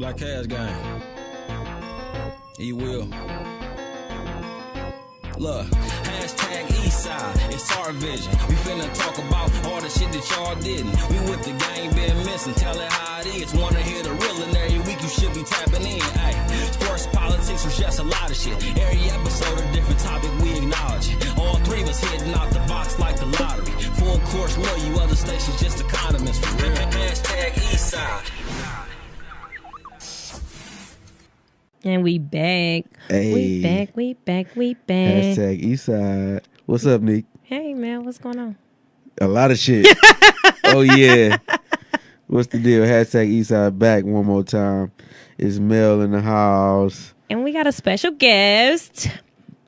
Black Cash Gang. He will. Look, hashtag Eastside, it's our vision. We finna talk about all the shit that y'all didn't. We with the gang been missing, tell it how it is. Wanna hear the real and every week you should be tapping in. Ay, sports, politics, was just a lot of shit. Every episode a different topic we acknowledge. All three of us hitting out the box like the lottery. Full course meal, you other stations just economists for real. Hashtag Eastside. And we back. Hey. We back. Hashtag Eastside. What's up, Nick? Hey, man, what's going on? A lot of shit. Oh, yeah. What's the deal? Hashtag Eastside back one more time. It's Mel in the house. And we got a special guest.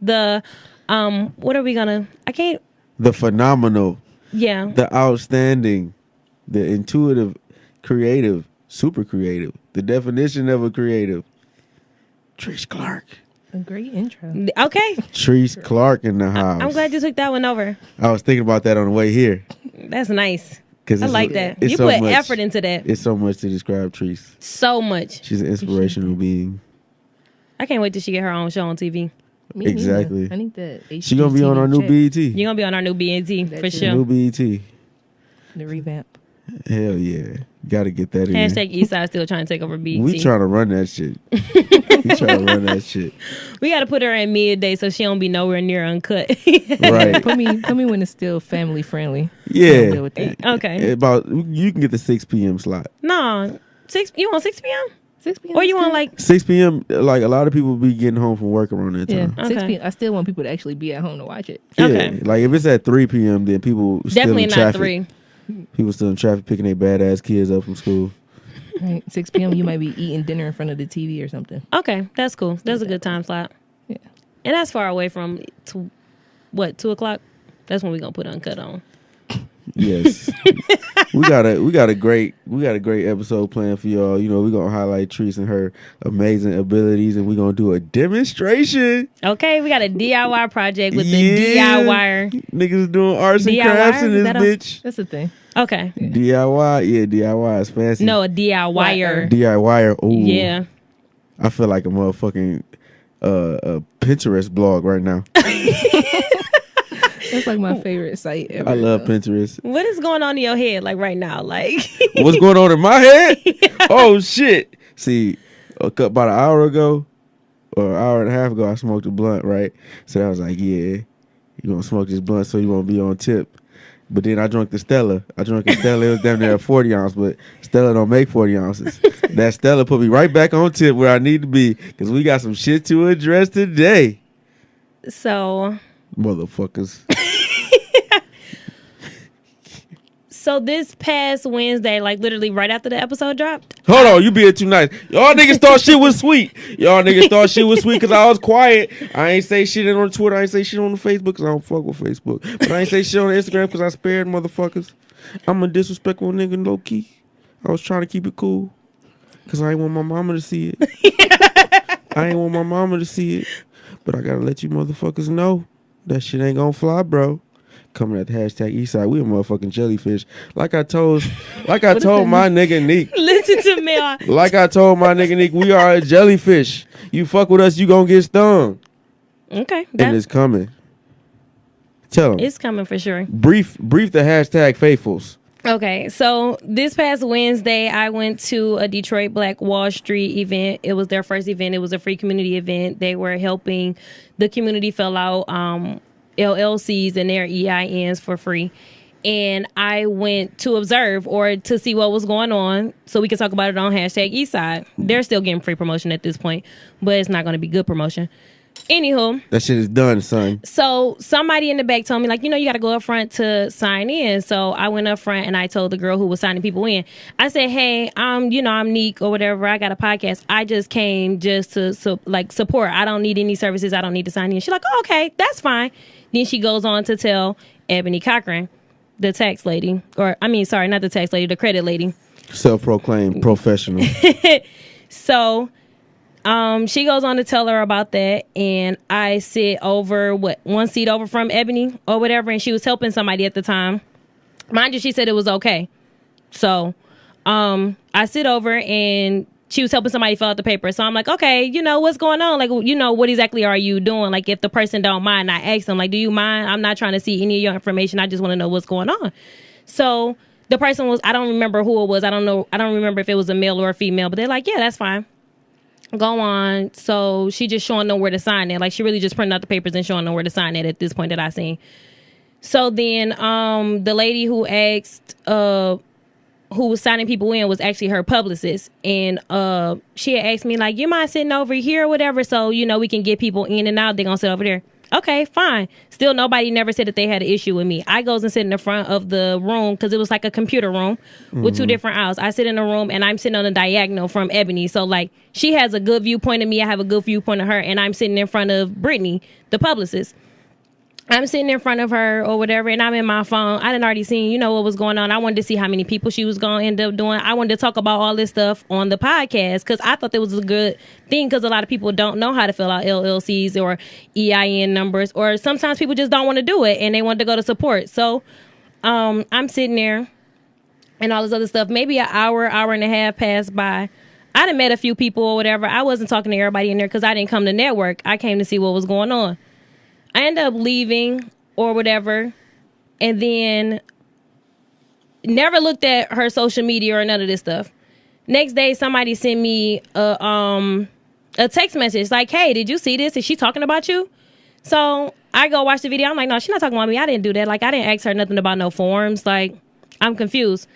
The, what are we gonna, The phenomenal. Yeah. The outstanding. The intuitive, creative, super creative. The definition of a creative. Trice Clark. A great intro. Okay. Trice Clark in the house. I'm glad you took that one over. I was thinking about that on the way here. That's nice. I I like that. You so put much effort into that. It's so much to describe Trice. So much. She's an inspirational being. I can't wait till she get her own show on TV. Me Exactly. neither. I need that. She gonna be on our new BET. You're gonna be on our new BNT for That's it. sure. New BET. The revamp. Hell yeah. Got to get that in. Hashtag Eastside still trying to take over BET. We trying to run that shit. We trying to run that shit. We got to put her in midday so she don't be nowhere near uncut. Right. Put me when it's still family friendly. Yeah. Deal with that. Okay. About you can get the 6 p.m. slot. No, you want 6 p.m. 6 p.m. Or you want like 6 p.m. Like a lot of people be getting home from work around that Yeah, time. 6 Okay. p.m. I still want people to actually be at home to watch it. Yeah. Okay. Like if it's at 3 p.m. then people still definitely in not traffic. 3. People still in traffic picking their badass kids up from school. Right. 6 p.m. you might be eating dinner in front of the TV or something. Okay, that's cool. That's a good time slot. Yeah. And that's far away from 2 o'clock. That's when we gonna put uncut on. Yes. we got a great episode planned for y'all. You know, we're gonna highlight Trice and her amazing abilities, and we're gonna do a demonstration. Okay, we got a DIY project with the Yeah. DIY. Niggas doing arts and DIY? crafts in Is this that a- bitch. That's the thing. Okay. DIY, yeah, DIY is fancy. No, a DIYer. DIYer. Oh, Yeah. I feel like a motherfucking a Pinterest blog right now. That's like my favorite site ever. I love Pinterest. What is going on in your head like right now? Like What's going on in my head? Oh shit! See, about an hour ago, or an hour and a half ago, I smoked a blunt. Right, so I was like, "Yeah, you gonna smoke this blunt so you won't be on tip." But then I drank the Stella. It was damn near a 40 ounce, but Stella don't make 40 ounces. That Stella put me right back on tip where I need to be because we got some shit to address today, so. motherfuckers. So this past Wednesday, like literally right after the episode dropped. Hold on, you being too nice. Y'all niggas thought shit was sweet. Y'all niggas thought shit was sweet because I was quiet. I ain't say shit on Twitter. I ain't say shit on the Facebook because I don't fuck with Facebook. But I ain't say shit on Instagram because I spared motherfuckers. I'm a disrespectful nigga, low key. I was trying to keep it cool because I ain't want my mama to see it. I ain't want my mama to see it. But I gotta let you motherfuckers know that shit ain't gonna fly, bro. Coming at the hashtag Eastside, we a motherfucking jellyfish. Like I told my nigga Neek. Listen to me. Like I told my nigga Neek, we are a jellyfish. You fuck with us, you gonna get stung. Okay. And it's coming. Tell him. It's coming for sure. Brief the hashtag faithfuls. Okay, so this past Wednesday, I went to a Detroit Black Wall Street event. It was their first event. It was a free community event. They were helping the community fill out LLCs and their EINs for free. And I went to observe or to see what was going on so we can talk about it on hashtag Eastside. They're still getting free promotion at this point, but it's not going to be good promotion. Anywho. That shit is done, son. So somebody in the back told me, like, you got to go up front to sign in. So I went up front and I told the girl who was signing people in, I said, hey, I'm Neek or whatever. I got a podcast. I just came just to support. I don't need any services. I don't need to sign in. She's like, oh, okay, that's fine. Then she goes on to tell Ebony Cochran, the tax lady, not the tax lady, the credit lady. Self-proclaimed professional. So she goes on to tell her about that, and I sit over one seat over from Ebony or whatever, and she was helping somebody at the time. Mind you, she said it was okay. So I sit over, and she was helping somebody fill out the paper. So I'm like, okay, what's going on? Like, what exactly are you doing? Like, if the person don't mind, I asked them, like, do you mind? I'm not trying to see any of your information. I just want to know what's going on. So the person was, I don't remember who it was. I don't remember if it was a male or a female, but they're like, yeah, that's fine. Go on. So she just showing them where to sign it. Like, she really just printing out the papers and showing them where to sign it at this point that I seen. So then the lady who asked, who was signing people in was actually her publicist. And she had asked me, like, you mind sitting over here or whatever? So, we can get people in and out. They're going to sit over there. Okay, fine. Still, nobody never said that they had an issue with me. I goes and sit in the front of the room because it was like a computer room with two different aisles. I sit in the room and I'm sitting on the diagonal from Ebony. So, like, she has a good viewpoint of me. I have a good viewpoint of her. And I'm sitting in front of Brittany, the publicist. I'm sitting in front of her or whatever, and I'm in my phone. I done already seen, what was going on. I wanted to see how many people she was going to end up doing. I wanted to talk about all this stuff on the podcast because I thought that was a good thing because a lot of people don't know how to fill out LLCs or EIN numbers, or sometimes people just don't want to do it, and they want to go to support. So I'm sitting there and all this other stuff. Maybe an hour and a half passed by. I done met a few people or whatever. I wasn't talking to everybody in there because I didn't come to network. I came to see what was going on. I ended up leaving or whatever, and then never looked at her social media or none of this stuff. Next day, somebody sent me a text message like, hey, did you see this? Is she talking about you? So I go watch the video. I'm like, no, she's not talking about me. I didn't do that. Like, I didn't ask her nothing about no forms. Like, I'm confused.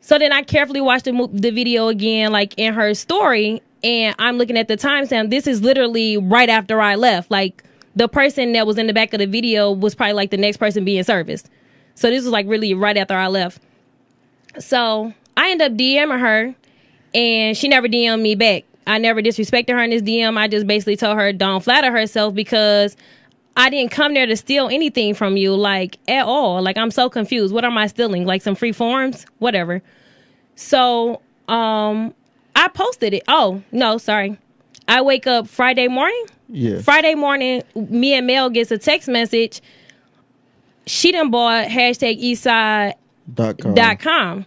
So then I carefully watched the video again, like in her story, and I'm looking at the timestamp. This is literally right after I left. Like, the person that was in the back of the video was probably like the next person being serviced. So this was like really right after I left. So I ended up DMing her, and she never DM'd me back. I never disrespected her in this DM. I just basically told her don't flatter herself because I didn't come there to steal anything from you, like, at all. Like, I'm so confused. What am I stealing? Like some free forms? Whatever. So I posted it. Oh, no, sorry. I wake up Friday morning. Yeah. Friday morning, me and Mel gets a text message. She done bought #Eastside.com.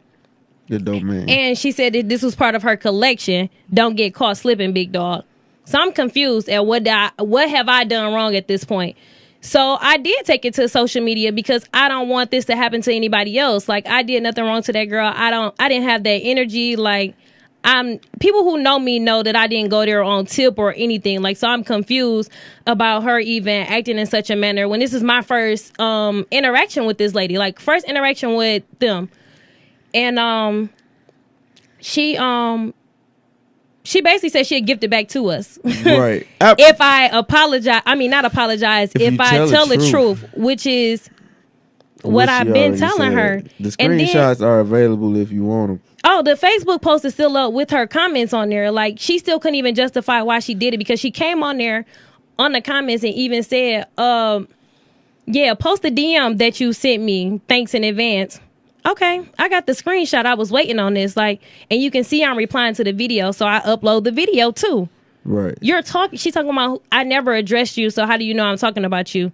The domain. And she said that this was part of her collection. Don't get caught slipping, big dog. So I'm confused at what have I done wrong at this point. So I did take it to social media because I don't want this to happen to anybody else. Like, I did nothing wrong to that girl. I didn't have that energy. Like, people who know me know that I didn't go there on tip or anything. Like, so I'm confused about her even acting in such a manner when this is my first interaction with this lady. Like, first interaction with them. And she basically said she'd gift it back to us. Right. If I not apologize, if I tell the truth, which is what I've been telling her. The screenshots are available if you want them. Oh, the Facebook post is still up with her comments on there. Like, she still couldn't even justify why she did it because she came on there on the comments and even said, yeah, post the DM that you sent me. Thanks in advance. Okay, I got the screenshot. I was waiting on this. Like, and you can see I'm replying to the video, so I upload the video too. Right. She's talking about, I never addressed you, so how do you know I'm talking about you?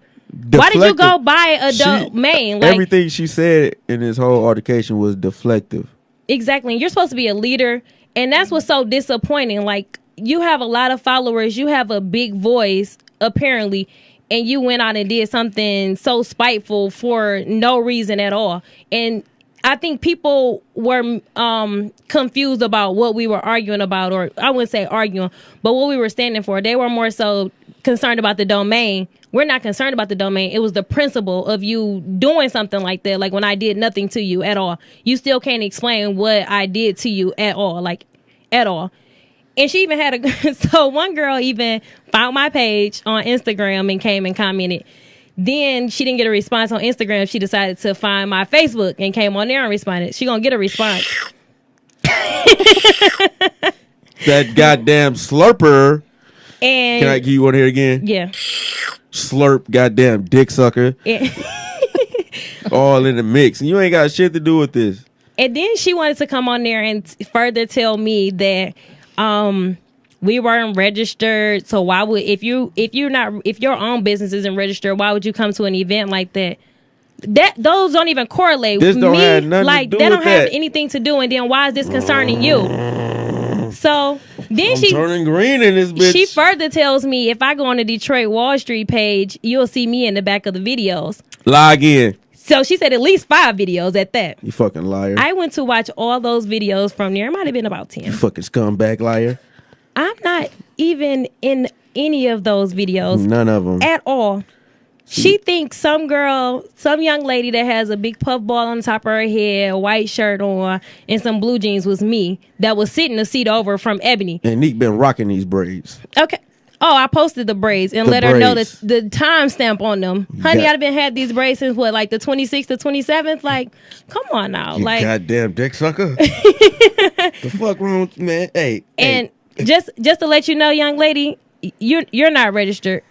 Why did you go buy a domain? Like, everything she said in this whole altercation was deflective. Exactly. And you're supposed to be a leader. And that's what's so disappointing. Like, you have a lot of followers. You have a big voice, apparently. And you went out and did something so spiteful for no reason at all. And I think people were confused about what we were arguing about. Or I wouldn't say arguing, but what we were standing for. They were more so concerned about the domain. We're not concerned about the domain. It was the principle of you doing something like that. Like, when I did nothing to you at all. You still can't explain what I did to you at all. Like, at all. And she even had so one girl even found my page on Instagram and came and commented. Then she didn't get a response on Instagram. She decided to find my Facebook and came on there and responded. She gonna get a response. That goddamn slurper. And you want to hear it again? Yeah. Slurp, goddamn dick sucker. All in the mix. And you ain't got shit to do with this. And then she wanted to come on there and further tell me that we weren't registered. So why would if your own business isn't registered, why would you come to an event like that? Those don't even correlate. This don't have nothing like to do they with don't have that. anything to do. And then why is this concerning you? So Then I'm turning green in this bitch. She further tells me if I go on the Detroit Wall Street page, you'll see me in the back of the videos. Log in. So she said at least 5 videos at that. You fucking liar. I went to watch all those videos from there. It might have been about 10. You fucking scumbag liar. I'm not even in any of those videos. None of them. At all. She thinks some young lady that has a big puff ball on the top of her head, a white shirt on, and some blue jeans was me that was sitting a seat over from Ebony. And Neek been rocking these braids. Okay. Oh, I posted the braids and let her know the timestamp on them. Honey, I've been had these braids since what, like the 26th to 27th? Like, come on now. You like goddamn dick sucker. The fuck wrong with you, man? Hey. And just to let you know, young lady, you're not registered.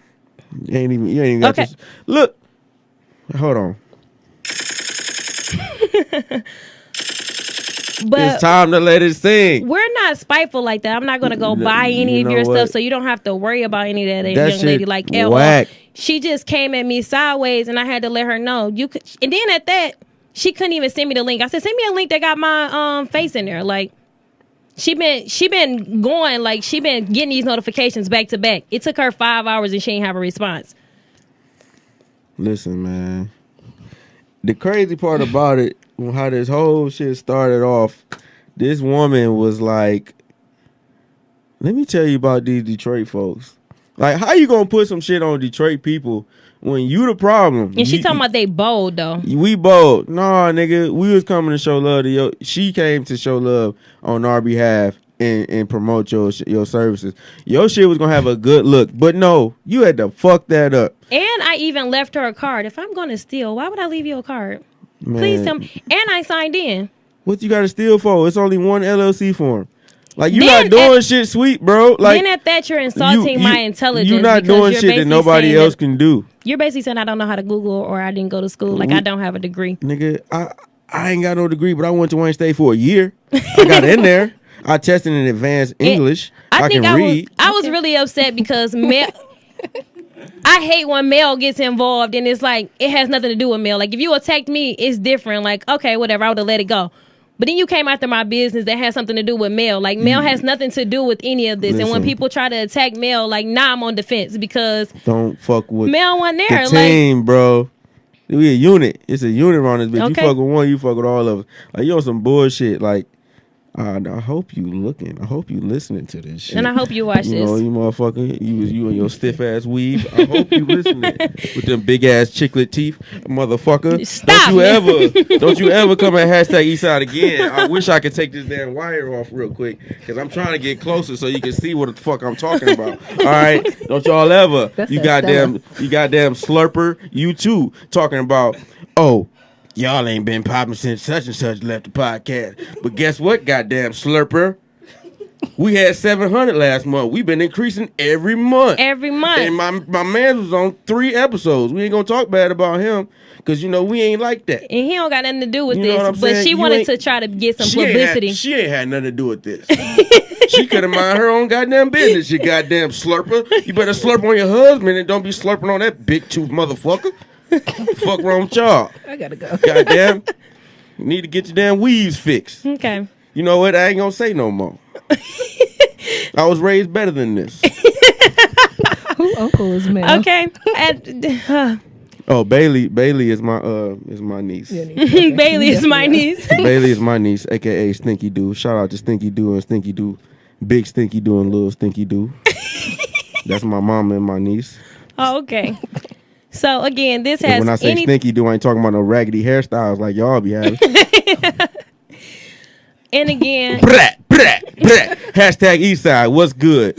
You ain't even got this. Look. Hold on. But it's time to let it sing. We're not spiteful like that. I'm not going to go buy any of your stuff, so you don't have to worry about any of that young lady. Like, whack. She just came at me sideways, and I had to let her know. You could, and then at that, she couldn't even send me the link. I said, send me a link that got my face in there. Like, she been going, like, she been getting these notifications back to back. It took her 5 hours, and she ain't have a response. Listen, man. The crazy part about it, how this whole shit started off, this woman was like, let me tell you about these Detroit folks. Like, how you gonna put some shit on Detroit people when you the problem? And she talking about they bold, though. We bold. Nah, nigga, we was coming to show love to you. She came to show love on our behalf and promote your services. Your shit was gonna have a good look, but no, you had to fuck that up. And I even left her a card. If I'm gonna steal, why would I leave you a card? Man. Please tell me. And I signed in. What you got to steal for? It's only one LLC form. Like, you not doing shit sweet, bro. Like, then at that, you're insulting my intelligence. You're not doing shit that nobody else can do. You're basically saying I don't know how to Google or I didn't go to school. Like, I don't have a degree. Nigga, I ain't got no degree, but I went to Wayne State for a year. I got in there. I tested in advanced English. I can read. I was really upset because I hate when mail gets involved and it's like, it has nothing to do with mail. Like, if you attacked me, it's different. Like, okay, whatever, I would have let it go. But then you came after my business that has something to do with mail. Like, mail has nothing to do with any of this. Listen, and when people try to attack mail, like, nah, I'm on defense because don't fuck with mail wasn't there. The team, bro. We a unit. It's a unit around this bitch. Okay. You fuck with one, you fuck with all of us. Like, you on some bullshit. Like, I hope you looking. I hope you listening to this shit. And I hope you watch this. You know, you motherfucker. You and your stiff ass weave. I hope you listening with them big ass chiclet teeth, motherfucker. Stop. Don't you ever come at hashtag Eastside again. I wish I could take this damn wire off real quick because I'm trying to get closer so you can see what the fuck I'm talking about. All right, don't y'all ever. You goddamn slurper. You too talking about y'all ain't been popping since such and such left the podcast. But guess what, goddamn slurper? We had 700 last month. We've been increasing every month. Every month. And my man was on 3 episodes. We ain't gonna talk bad about him because, you know, we ain't like that. And he don't got nothing to do with this. But she wanted to try to get some publicity. She ain't had nothing to do with this. She could have mind her own goddamn business, you goddamn slurper. You better slurp on your husband and don't be slurping on that big tooth motherfucker. Fuck wrong with y'all. I gotta go. Goddamn. You need to get your damn weaves fixed. Okay. You know what? I ain't gonna say no more. I was raised better than this. Who uncle is man? Okay. Bailey is my niece. Yeah, okay. Bailey is my niece. Bailey is my niece, aka Stinky Doo. Shout out to Stinky Doo and Stinky Doo. Big Stinky Doo and Little Stinky Doo. That's my mama and my niece. Oh, okay. So again, this has. When I say Stinky Doo, I ain't talking about no raggedy hairstyles like y'all be having. And again, brat. Hashtag Eastside. What's good?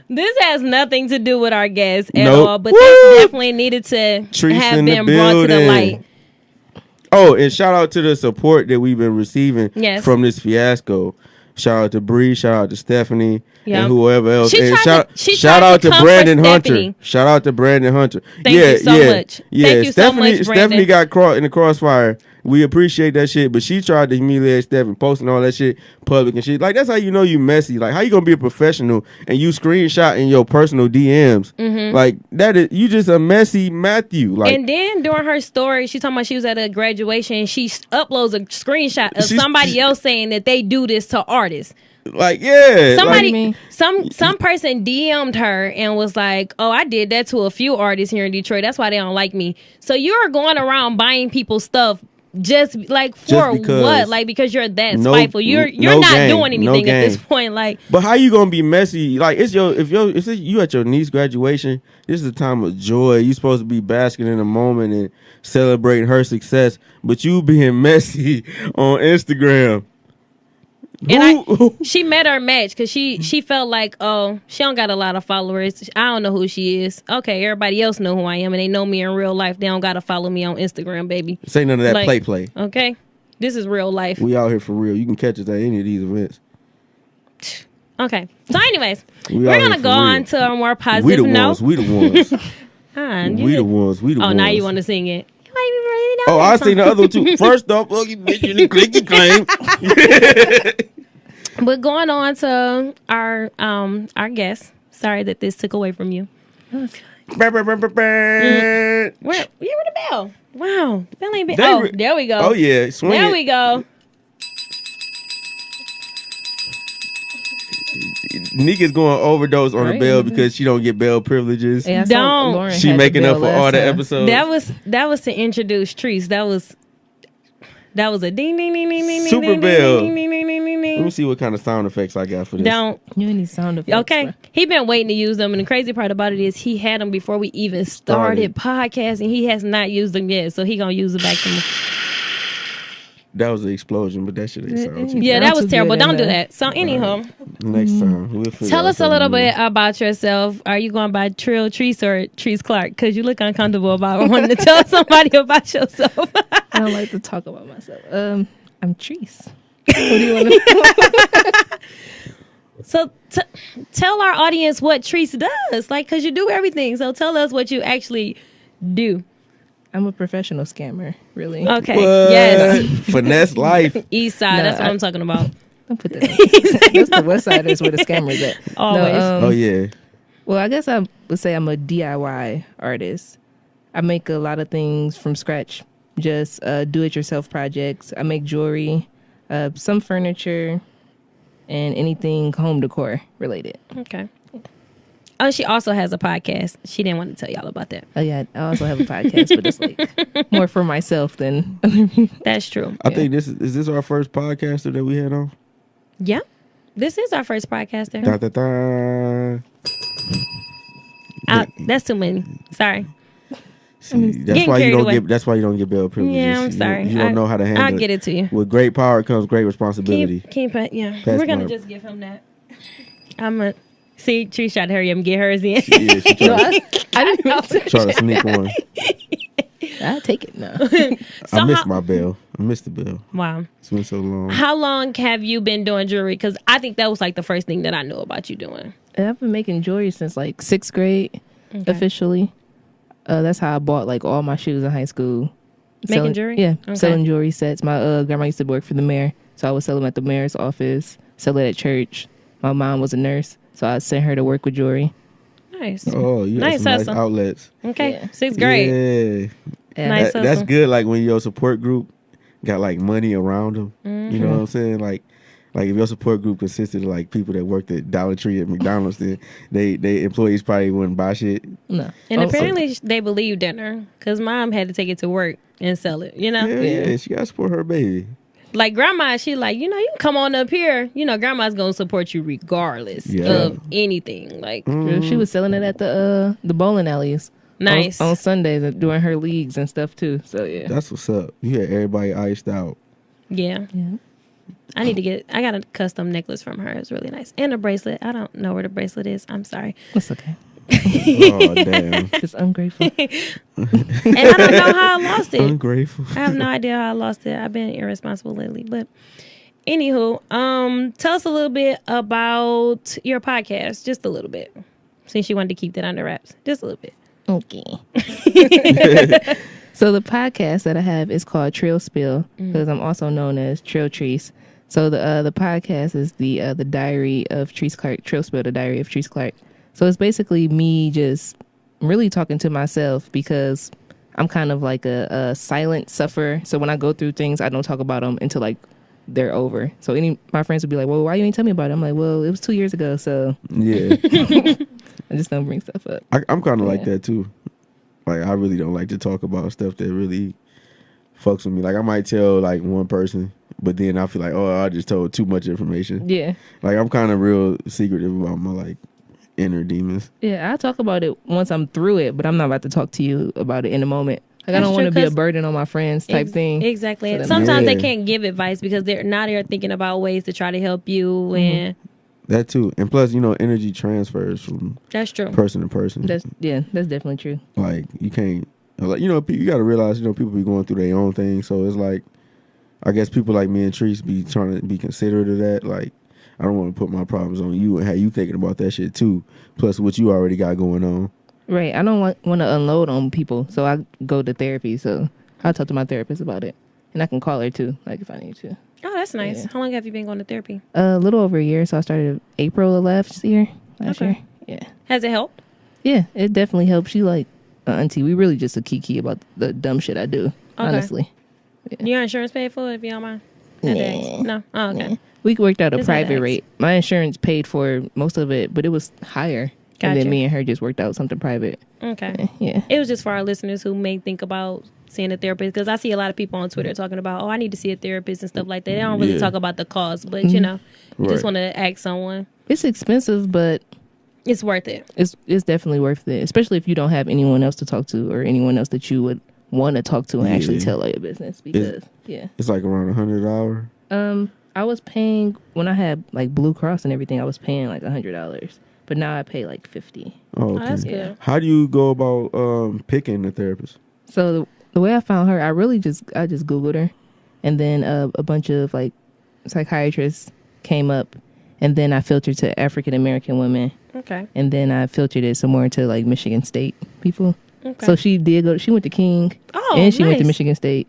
This has nothing to do with our guests at all, but this definitely needed to have been brought to the light. Oh, and shout out to the support that we've been receiving from this fiasco. Shout out to Bree, shout out to Stephanie, and whoever else. And shout out to Brandon Hunter. Shout out to Brandon Hunter. Thank you so much. Yeah, Thank you so much, Brandon. Stephanie got caught in the crossfire. We appreciate that shit, but she tried to humiliate Steph and posting all that shit public and shit. Like, that's how you know you messy. Like, how you gonna be a professional and you screenshot in your personal DMs? Like, that is, you just a messy Matthew. Like, and then during her story, she talking about she was at a graduation. She uploads a screenshot of somebody else saying that they do this to artists. Like, yeah. Somebody, like, some person DM'd her and was like, "Oh, I did that to a few artists here in Detroit. That's why they don't like me." So you're going around buying people's stuff just like for what? Like, because you're that spiteful. You're not doing anything at this point. Like, but how you gonna be messy? Like, if you at your niece's graduation, this is a time of joy. You supposed to be basking in the moment and celebrating her success, but you being messy on Instagram. And she met her match because she felt like, oh, she don't got a lot of followers. I don't know who she is. Okay, everybody else know who I am, and they know me in real life. They don't got to follow me on Instagram, baby. Say none of that play. Okay, this is real life. We out here for real. You can catch us at any of these events. Okay, so anyways, we're gonna go on to a more positive note. We the ones. We the ones. Oh, now you want to sing it? Oh, I seen the other one too. First off, you bitch, you clicky claim. But going on to our guest. Sorry that this took away from you. Where the bell? Wow, the bell ain't been. There we go. Oh yeah, swing there it. We go. Nika's going overdose on the bell because she don't get bell privileges. Hey, don't. She making up for all the episodes. That was to introduce Trice. That was a ding ding ding ding ding. Super ding, bell. Ding, ding, ding, ding, ding, ding. Let me see what kind of sound effects I got for this. Don't. You need sound effects. Okay. Bro. He been waiting to use them, and the crazy part about it is he had them before we even started podcasting. He has not used them yet, so he gonna use it back to me. That was an explosion, but that shit ain't sound too Yeah, bad. that was terrible. Don't do that. So anyhow, Next time we'll figure tell out us a little something bit about yourself. Are you going by Trill Trice or Trice Clark? Because you look uncomfortable about wanting to tell somebody about yourself. I don't like to talk about myself. I'm Trice. What do you want to? So tell our audience what Trice does, like, because you do everything. So tell us what you actually do. I'm a professional scammer, really. Okay. What? Yes. Finesse life. Eastside. That's what I'm talking about. Don't put that. That's the west side. Is where the scammers at. Always. Oh yeah. Well, I guess I would say I'm a DIY artist. I make a lot of things from scratch. Just do-it-yourself projects. I make jewelry, some furniture, and anything home decor related. Okay. Oh, she also has a podcast. She didn't want to tell y'all about that. Oh yeah, I also have a podcast, but it's like more for myself than other people. That's true. I think this is our first podcaster that we had on. Yeah. This is our first podcaster. Da, da, da. That's too many. Sorry. See, that's why you don't get. That's why you don't get bail privileges. Yeah, I'm sorry. You don't know how to handle it. I'll get it to you. With great power comes great responsibility. Yeah. That's We're gonna my- just give him that. I'm a see. Trish tried to hurry up and get hers in. Yeah, she I didn't even say try to sneak one. I take it now. So I missed my bill. I missed the bill. Wow. It's been so long. How long have you been doing jewelry? Because I think that was like the first thing that I knew about you doing. I've been making jewelry since like 6th grade, officially. That's how I bought like all my shoes in high school. Making jewelry? Yeah, Okay. selling jewelry sets. My grandma used to work for the mayor, so I would sell them at the mayor's office, sell it at church. My mom was a nurse, so I sent her to work with jewelry. Nice. Oh, you got Nice some nice hustle. outlets. Okay. Yeah. 6th grade. Yeah. Yeah. Nice That's hustle. good. Like when your support group got like money around them. Mm-hmm. You know what I'm saying? Like if your support group consisted of like people that worked at Dollar Tree at McDonald's, then they employees probably wouldn't buy shit. No. And Oh, apparently they believed in her because mom had to take it to work and sell it, you know? Yeah, she got to support her baby. Like grandma, she like, you know, you can come on up here. You know, grandma's going to support you regardless of anything. Like, She was selling it at the bowling alleys. nice. On Sundays during her leagues and stuff too. So yeah. That's what's up. You had everybody iced out. Yeah. Yeah. I got a custom necklace from her. It's really nice. And a bracelet. I don't know where the bracelet is. I'm sorry. It's okay. Oh, damn. Just ungrateful. And I don't know how I lost it. Ungrateful. I have no idea how I lost it. I've been irresponsible lately. But anywho, tell us a little bit about your podcast. Just a little bit. Since you wanted to keep that under wraps. Just a little bit. Okay. So the podcast that I have is called Trill Spill because I'm also known as Trill Trice. So the podcast is the diary of Trice Clark. Trill Spill, the diary of Trice Clark. So it's basically me just really talking to myself because I'm kind of like a silent sufferer. So when I go through things, I don't talk about them until like they're over. So my friends would be like, well, why you ain't tell me about it? I'm like, well, it was 2 years ago. So Yeah. I just don't bring stuff up. I'm kind of like that too. Like, I really don't like to talk about stuff that really fucks with me. Like, I might tell like one person, but then I feel like, oh, I just told too much information. Yeah. Like, I'm kind of real secretive about my like inner demons. Yeah, I talk about it once I'm through it, but I'm not about to talk to you about it in a moment. Like, I That's don't want to true, be a 'cause burden on my friends type thing. Exactly. So that- Sometimes they Yeah. can't give advice because they're thinking about ways to try to help you, and That too. And plus, you know, energy transfers from that's true. person to person. That's definitely true. Like, you can't, like, you know, you got to realize, you know, people be going through their own thing. So it's like, I guess people like me and Trice be trying to be considerate of that. Like, I don't want to put my problems on you and have you thinking about that shit too. Plus what you already got going on. Right. I don't want to unload on people, so I go to therapy. So I'll talk to my therapist about it, and I can call her too, like if I need to. Oh, that's nice. Yeah. How long have you been going to therapy? A little over a year. So I started April of last year. Okay. Yeah. Has it helped? Yeah, it definitely helps. She like auntie. We really just a kiki about the dumb shit I do. Honestly, Your insurance paid for it, if you don't mind? Nah. No. Oh, okay. Nah. We worked out a Just had to private ask. rate. My insurance paid for most of it, but it was higher. And Gotcha. then me and her just worked out something private. Okay. Yeah. It was just for our listeners who may think about seeing a therapist, because I see a lot of people on Twitter talking about, oh, I need to see a therapist and stuff like that. They don't really Yeah. talk about the cost, but you know, you just Right. want to ask someone. It's expensive, but It's worth it. it's definitely worth it, especially if you don't have anyone else to talk to or anyone else that you would want to talk to and actually Yeah. tell all your business. Because It's like around $100. I was paying when I had like Blue Cross and everything. I was paying like $100, but now I pay like $50. Oh, Oh, okay. that's good. How do you go about picking a therapist? So the way I found her, I just Googled her, and then a bunch of like psychiatrists came up, and then I filtered to African American women, Okay. and then I filtered it some more to like Michigan State people. Okay. So she went to King, Oh, and she went to nice. Michigan State,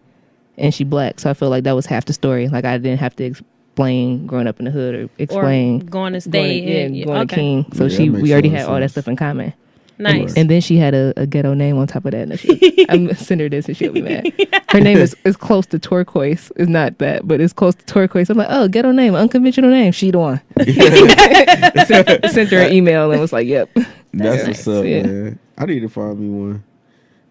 and she black. So I feel like that was half the story. Like I didn't have to explain growing up in the hood or explain going to state. going to King. So Yeah, that makes we already a lot had of all that sense. stuff in common. Nice. And then she had a ghetto name on top of that. And I'm send her this and she'll be mad. Her name is close to turquoise. It's not that, but it's close to turquoise. I'm like, oh, ghetto name, unconventional name. She the one. Sent her an email and was like, yep. That's nice. what's up, Yeah. man. I need to find me one.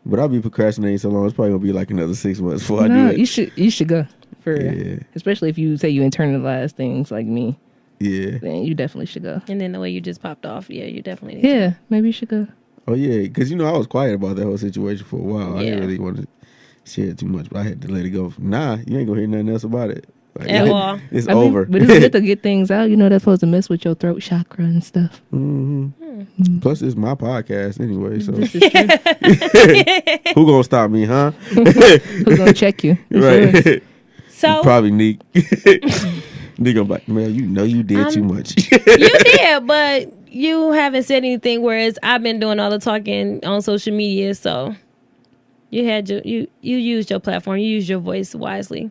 But I'll be procrastinating so long, it's probably going to be like another 6 months before I No, do it. you should go. For real. Yeah. Especially if you say you internalize things like me, Yeah. then you definitely should go. And then the way you just popped off, yeah, you definitely need to. Yeah, maybe you should go. Oh, yeah. Because, you know, I was quiet about that whole situation for a while. I Yeah. didn't really want to share too much, but I had to let it go. Nah, you ain't going to hear nothing else about it. Like, At all. It's I mean, over. but it's good to get things out. You know, that's supposed to mess with your throat chakra and stuff. hmm Plus, it's my podcast anyway, so This is true. who gonna stop me, huh? Who's gonna check you? It's yours. Right. So Probably Nick. Nick gonna be like, man, you know you did too much. you did, but you haven't said anything. Whereas I've been doing all the talking on social media, so you had you used your platform, you used your voice wisely.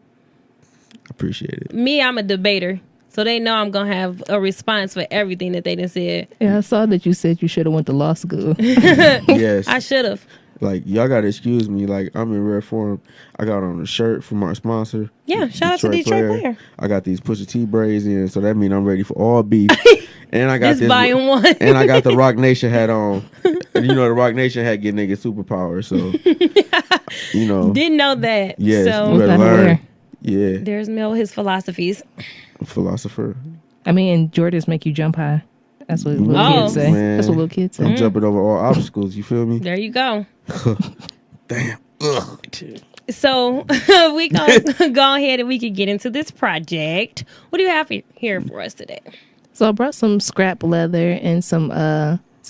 Appreciate it. Me, I'm a debater, so they know I'm gonna have a response for everything that they done said. Yeah, I saw that you said you should have went to law school. Yes. I should have. Like, y'all gotta excuse me. Like, I'm in rare form. I got on a shirt from our sponsor. Yeah, shout out to Detroit Player. I got these Pusha T braids in, so that means I'm ready for all beef. And I got This volume 1. And I got the Rock Nation hat on. And you know the Rock Nation hat get niggas superpowers, so you know. Didn't know that. Yes, So you better Not learn. aware. Yeah, there's Mel, his philosophies. philosopher. I mean, and Jordans make you jump high. That's what little Oh. kids say. Man. That's what little kids say. I'm jumping over all obstacles. You feel me? There you go. Damn. Ugh. So we gonna go ahead and we can get into this project. What do you have here for us today? So I brought some scrap leather and some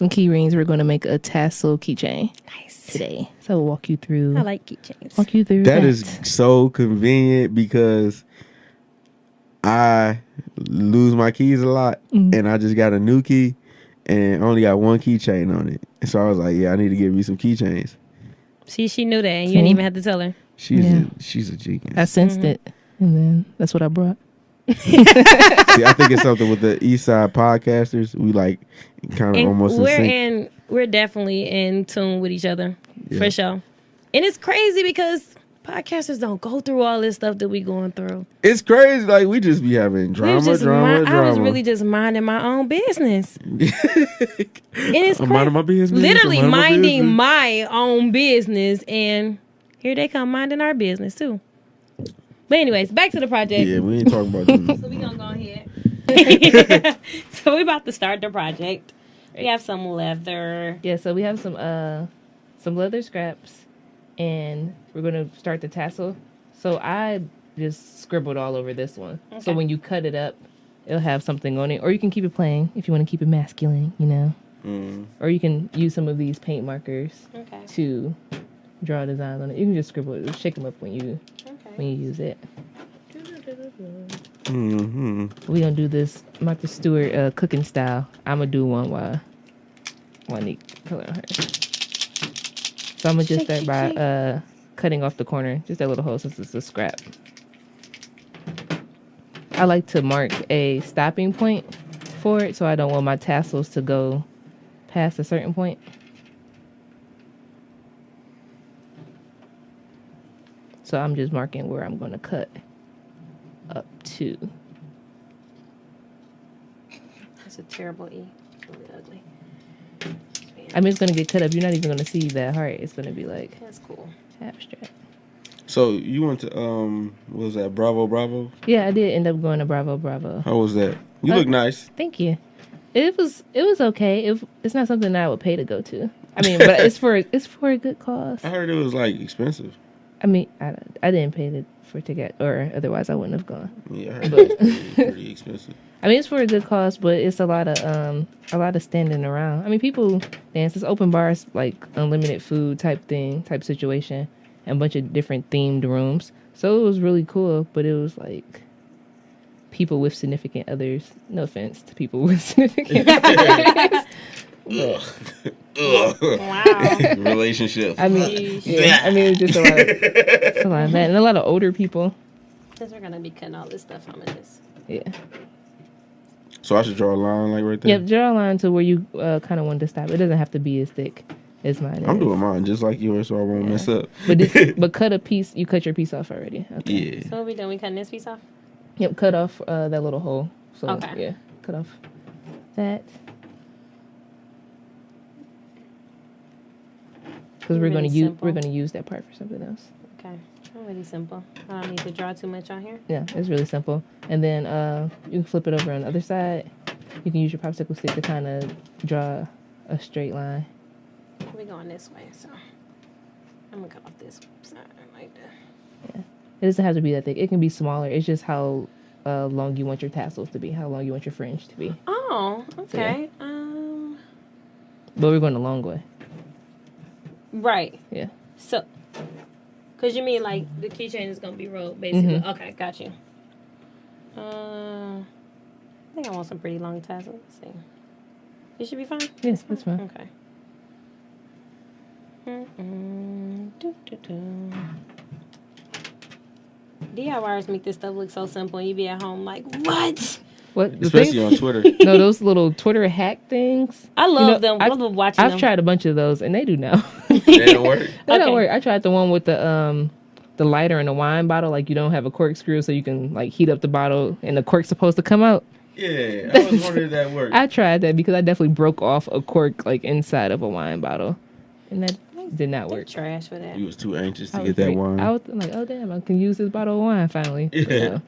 key rings. We're going to make a tassel keychain Nice. today. So I'll walk you through. I like keychains. Walk you through That is so convenient because I lose my keys a lot, and I just got a new key, and I only got one keychain on it. And so I was like, yeah, I need to get me some keychains. She knew that, and you didn't even have to tell her. She's a genius. I sensed it, and then that's what I brought. See, I think it's something with the Eastside podcasters. We like kind of almost in sync. We're definitely in tune with each other for sure. And it's crazy because podcasters don't go through all this stuff that we going through. It's crazy. Like we just be having drama. I was really just minding my own business. And it's I'm minding my business. Literally minding my own business, and here they come minding our business too. But anyways, back to the project. Yeah, we ain't talking about this. So we gonna go ahead. So we about to start the project. We have some leather. Yeah, so we have some leather scraps, and we're gonna start the tassel. So I just scribbled all over this one. Okay. So when you cut it up, it'll have something on it, or you can keep it plain if you want to keep it masculine, you know. Or you can use some of these paint markers to draw designs on it. You can just scribble it, shake them up when you use it. We gonna do this Martha Stewart cooking style. I'm gonna do one while Nick color on her. So I'm gonna just start by cutting off the corner, just that little hole since it's a scrap. I like to mark a stopping point for it, so I don't want my tassels to go past a certain point. So I'm just marking where I'm going to cut up to. That's a terrible E. It's really ugly. I mean, it's going to get cut up. You're not even going to see that heart. It's going to be like... That's cool. Abstract. So you went to, what was that, Bravo? Yeah, I did end up going to Bravo. How was that? You look nice. Thank you. It was okay. It's not something that I would pay to go to. I mean, but it's for a good cause. I heard it was like expensive. I mean, I didn't pay for ticket, or otherwise I wouldn't have gone. Yeah, I heard it was pretty expensive. I mean, it's for a good cause, but it's a lot of standing around. I mean, people dance. It's open bars, like unlimited food type situation, and a bunch of different themed rooms. So it was really cool, but it was like people with significant others. No offense to people with significant others. Wow. Relationship. I mean, it was just a lot of that, and a lot of older people. Since we're gonna be cutting all this stuff, I'm gonna just So I should draw a line like right there? Yep, draw a line to where you kind of want to stop. It doesn't have to be as thick as mine is. I'm doing mine just like yours so I won't mess up. But cut a piece. You cut your piece off already. Okay. Yeah. So what we doing? We cutting this piece off? Yep, cut off that little hole. So, yeah, cut off that. Because we're gonna use that part for something else. Okay, really simple. I don't need to draw too much on here. Yeah, it's really simple. And then you can flip it over on the other side. You can use your popsicle stick to kind of draw a straight line. We're going this way, so I'm gonna cut off this side like that. Yeah, it doesn't have to be that thick. It can be smaller. It's just how long you want your tassels to be, how long you want your fringe to be. Oh, okay. So, but we're going the long way. Right. Yeah. So, because you mean like the keychain is going to be rolled, basically. Mm-hmm. Okay, got you. I think I want some pretty long tassels. Let's see. It should be fine? Yes, that's fine. Okay. DIYers make this stuff look so simple, and you be at home like, what? What? Especially on Twitter. No, those little Twitter hack things. I love them. I love watching them. I've tried a bunch of those, and they do now. They don't work? They don't work. I tried the one with the lighter in a wine bottle. Like, you don't have a corkscrew, so you can, like, heat up the bottle, and the cork's supposed to come out. Yeah, I was wondering if that worked. I tried that because I definitely broke off a cork, like, inside of a wine bottle, and that did not work. Trash for that. You was too anxious to get that wine. I was like, oh, damn, I can use this bottle of wine finally. Yeah.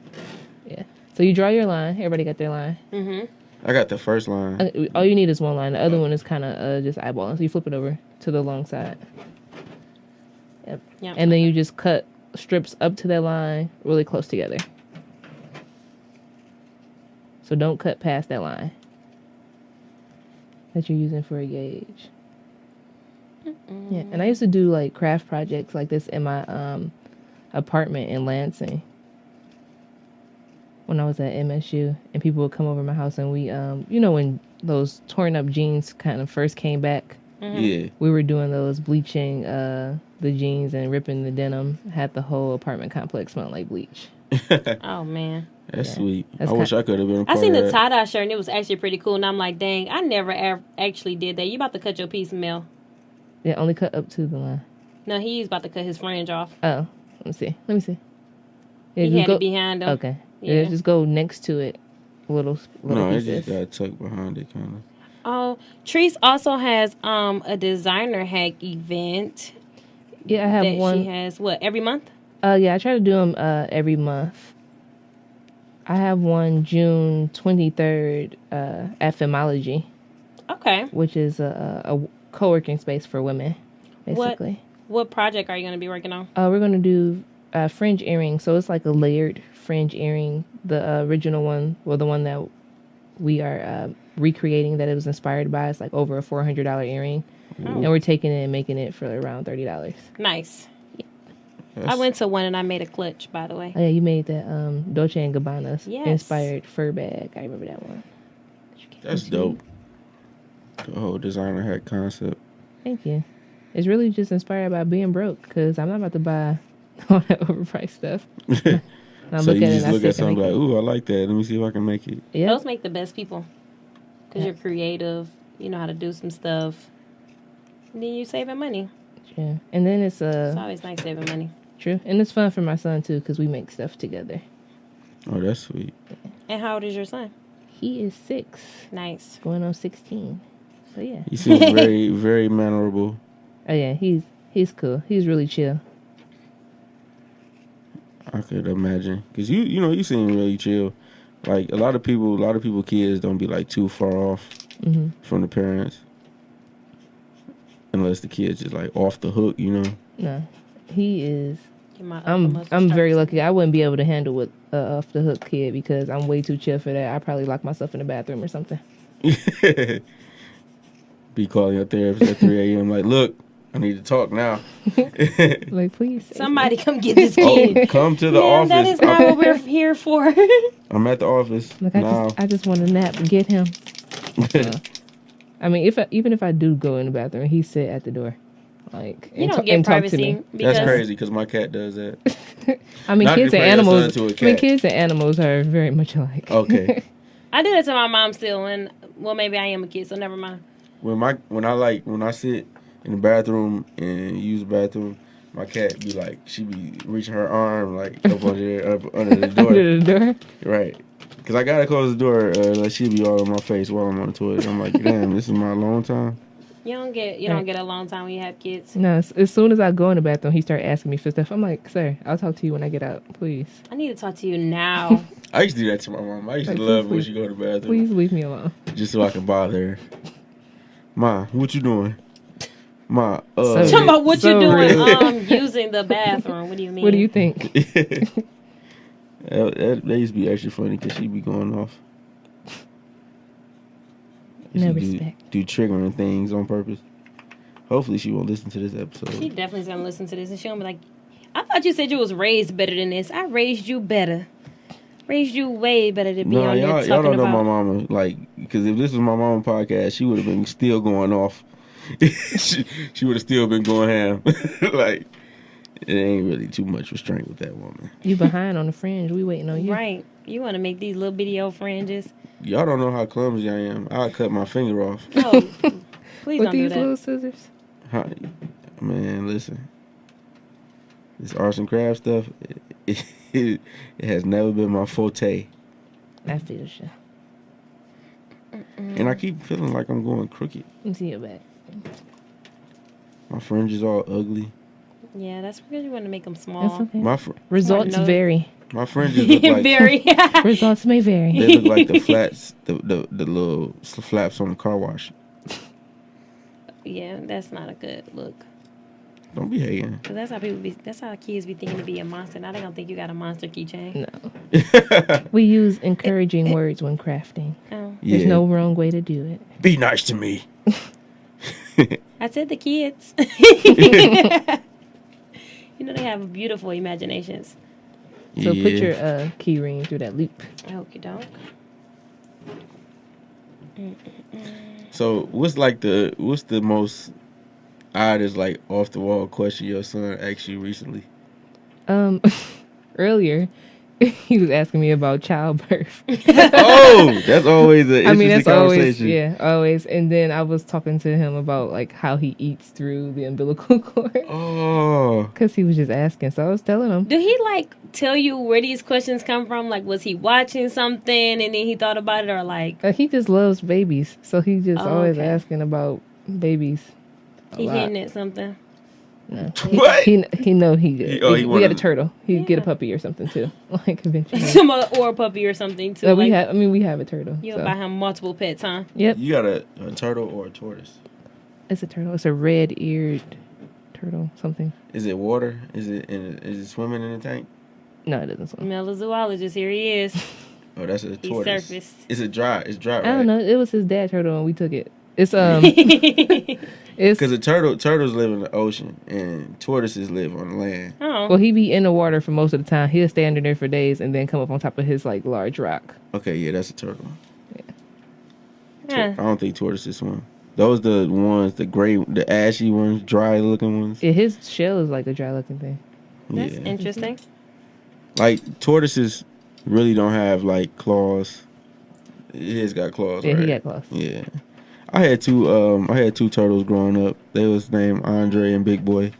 Yeah. So you draw your line. Everybody got their line. Mm-hmm. I got the first line. All you need is one line. The other one is kind of just eyeballing. So you flip it over to the long side. Yep. And then you just cut strips up to that line really close together. So don't cut past that line that you're using for a gauge. Yeah. And I used to do like craft projects like this in my apartment in Lansing when I was at MSU, and people would come over my house, and we, you know, when those torn up jeans kind of first came back Yeah. We were doing those bleaching the jeans and ripping the denim. Had the whole apartment complex smell like bleach. Oh man. That's Yeah. sweet. That's I wish I could have been a I part seen of the that. tie-dye shirt and it was actually pretty cool. And I'm like, dang, I never actually did that. You about to cut your piece, Mel? Yeah, only cut up to the line. No, he's about to cut his fringe off. Oh, let me see. Yeah, He just had go, it behind him. Okay. Yeah. Yeah, just go next to it. Little No, it pieces. just got tucked behind it, kind of. Oh, Trice also has a designer hack event Yeah, I have that one. she has. What, every month? Yeah, I try to do them every month. I have one June 23rd at Femology, Okay. which is a co-working space for women, basically. What project are you going to be working on? We're going to do fringe earrings. So it's like a layered fringe earring. The original one, well, the one that we are recreating that it was inspired by, is like over a $400 earring. And we're taking it and making it for around $30. Nice. I went to one and I made a clutch, by the way. Oh, yeah, you made that Dolce & Gabbana Yes. inspired fur bag. I remember that one. That's dope. The whole designer hat concept. Thank you. It's really just inspired by being broke because I'm not about to buy all that overpriced stuff. So you just look at something like, ooh, I like that. Let me see if I can make it. Yeah. Those make the best people because you're creative. You know how to do some stuff. And then you saving money. True. And then it's It's always nice saving money. true. And it's fun for my son too because we make stuff together. Oh, that's sweet. And how old is your son? He is 6, Nice. going on 16. So yeah. He seems very, very mannerable. Oh yeah, he's cool. He's really chill. I could imagine, cause you seem really chill. Like a lot of people, kids don't be like too far off from the parents, unless the kid's just like off the hook, you know. No, he is. Get my upper muscle I'm very strength. lucky. I wouldn't be able to handle with off the hook kid because I'm way too chill for that. I probably lock myself in the bathroom or something. Be calling your therapist at 3 a.m. like, look, I need to talk now. Like, please. Somebody come get this kid. Oh, come to the Ma'am, office. that is not what we're here for. I'm at the office Look, now. I just want a nap. Get him. I mean, even if I do go in the bathroom, he sit at the door, like You and don't ta- get and talk to privacy me. because That's crazy because my cat does that. I mean, Not kids and compare your son animals. to a I mean, cat. kids and animals are very much alike. Okay. I do that to my mom still. And well, maybe I am a kid, so never mind. When I sit in the bathroom and use the bathroom, my cat be like, she be reaching her arm like up under the door. Under the door. Right. Because I gotta close the door, like she be all in my face while I'm on the toilet. I'm like, damn, this is my alone time. You don't get a long time when you have kids. No, as soon as I go in the bathroom, he start asking me for stuff. I'm like, sir, I'll talk to you when I get out, please. I need to talk to you now. I used to do that to my mom. I used to Like, love please, when please. she go to the bathroom. Please leave me alone. Just so I can bother her. Ma, what you doing? Ma, So Talking about what So you doing rude. Using the bathroom. What do you mean? What do you think? that used to be extra funny because she be going off. No She respect. do triggering things on purpose. Hopefully she won't listen to this episode. She definitely is gonna listen to this and she'll be like, I thought you said you was raised better than this. I raised you better. Raised you way better to be No, on here y'all talking don't know about. my mama. Like, because if this was my mama podcast, she would have been still going off. she would have still been going ham. Like, it ain't really too much restraint with that woman. You behind on the fringe. We waiting on you. Right. You want to make these little video fringes. Y'all don't know how clumsy I am. I'll cut my finger off. Oh, please With don't do these that. little scissors. Man, listen. This arts and crafts stuff, it has never been my forte. I feel you. And I keep feeling like I'm going crooked. Let me see your back. My fringe is all ugly. Yeah, that's because you want to make them small. That's okay. My Results No. vary. my fringes look like Very. Results may vary. they look like the flats, the little flaps on the car wash. Yeah, that's not a good look. Don't be hating. 'Cause that's how people be. That's how kids be thinking to be a monster. Now they gonna think you got a monster keychain. No. We use encouraging words when crafting. Oh, There's Yeah. no wrong way to do it. Be nice to me. I said the kids. You know they have beautiful imaginations. So put Yeah. your key ring through that loop. Okie doke. So what's the most oddest like off the wall question your son asked you recently? Earlier, he was asking me about childbirth. Oh, that's always an I mean, interesting that's always, conversation. yeah, always. And then I was talking to him about like how he eats through the umbilical cord Oh, because he was just asking. So I was telling him. Do he like tell you where these questions come from? Like, was he watching something and then he thought about it, or like He just loves babies, so he just Oh, always okay. asking about babies. he lot. hitting at something? No. what? He know he He we wanted- got a turtle. He'd get a Yeah. puppy or something too, like eventually. Or a puppy or something too. No, like, we have a turtle. you'll So. buy him multiple pets, huh? Yep, You got a turtle or a tortoise? it's a turtle. It's a red-eared turtle. Something. Is it water? Is it swimming in the tank? No, it doesn't swim. Mel, a zoologist. Here he is. Oh, that's a He tortoise. surfaced. Is it dry? It's dry, right? I don't know. It was his dad turtle, and we took it. It's it's Because turtles live in the ocean and tortoises live on the land. Oh, well, he be in the water for most of the time. He'll stay under there for days and then come up on top of his like large rock. Okay, yeah, that's a turtle. yeah. I don't think tortoises swim. Those the ones, the ashy ones, dry looking ones. Yeah, his shell is like a dry looking thing. That's Yeah. interesting. Like tortoises really don't have like claws. His got claws. Yeah, right? he got claws. Yeah. I had two turtles growing up. They was named Andre and Big Boy.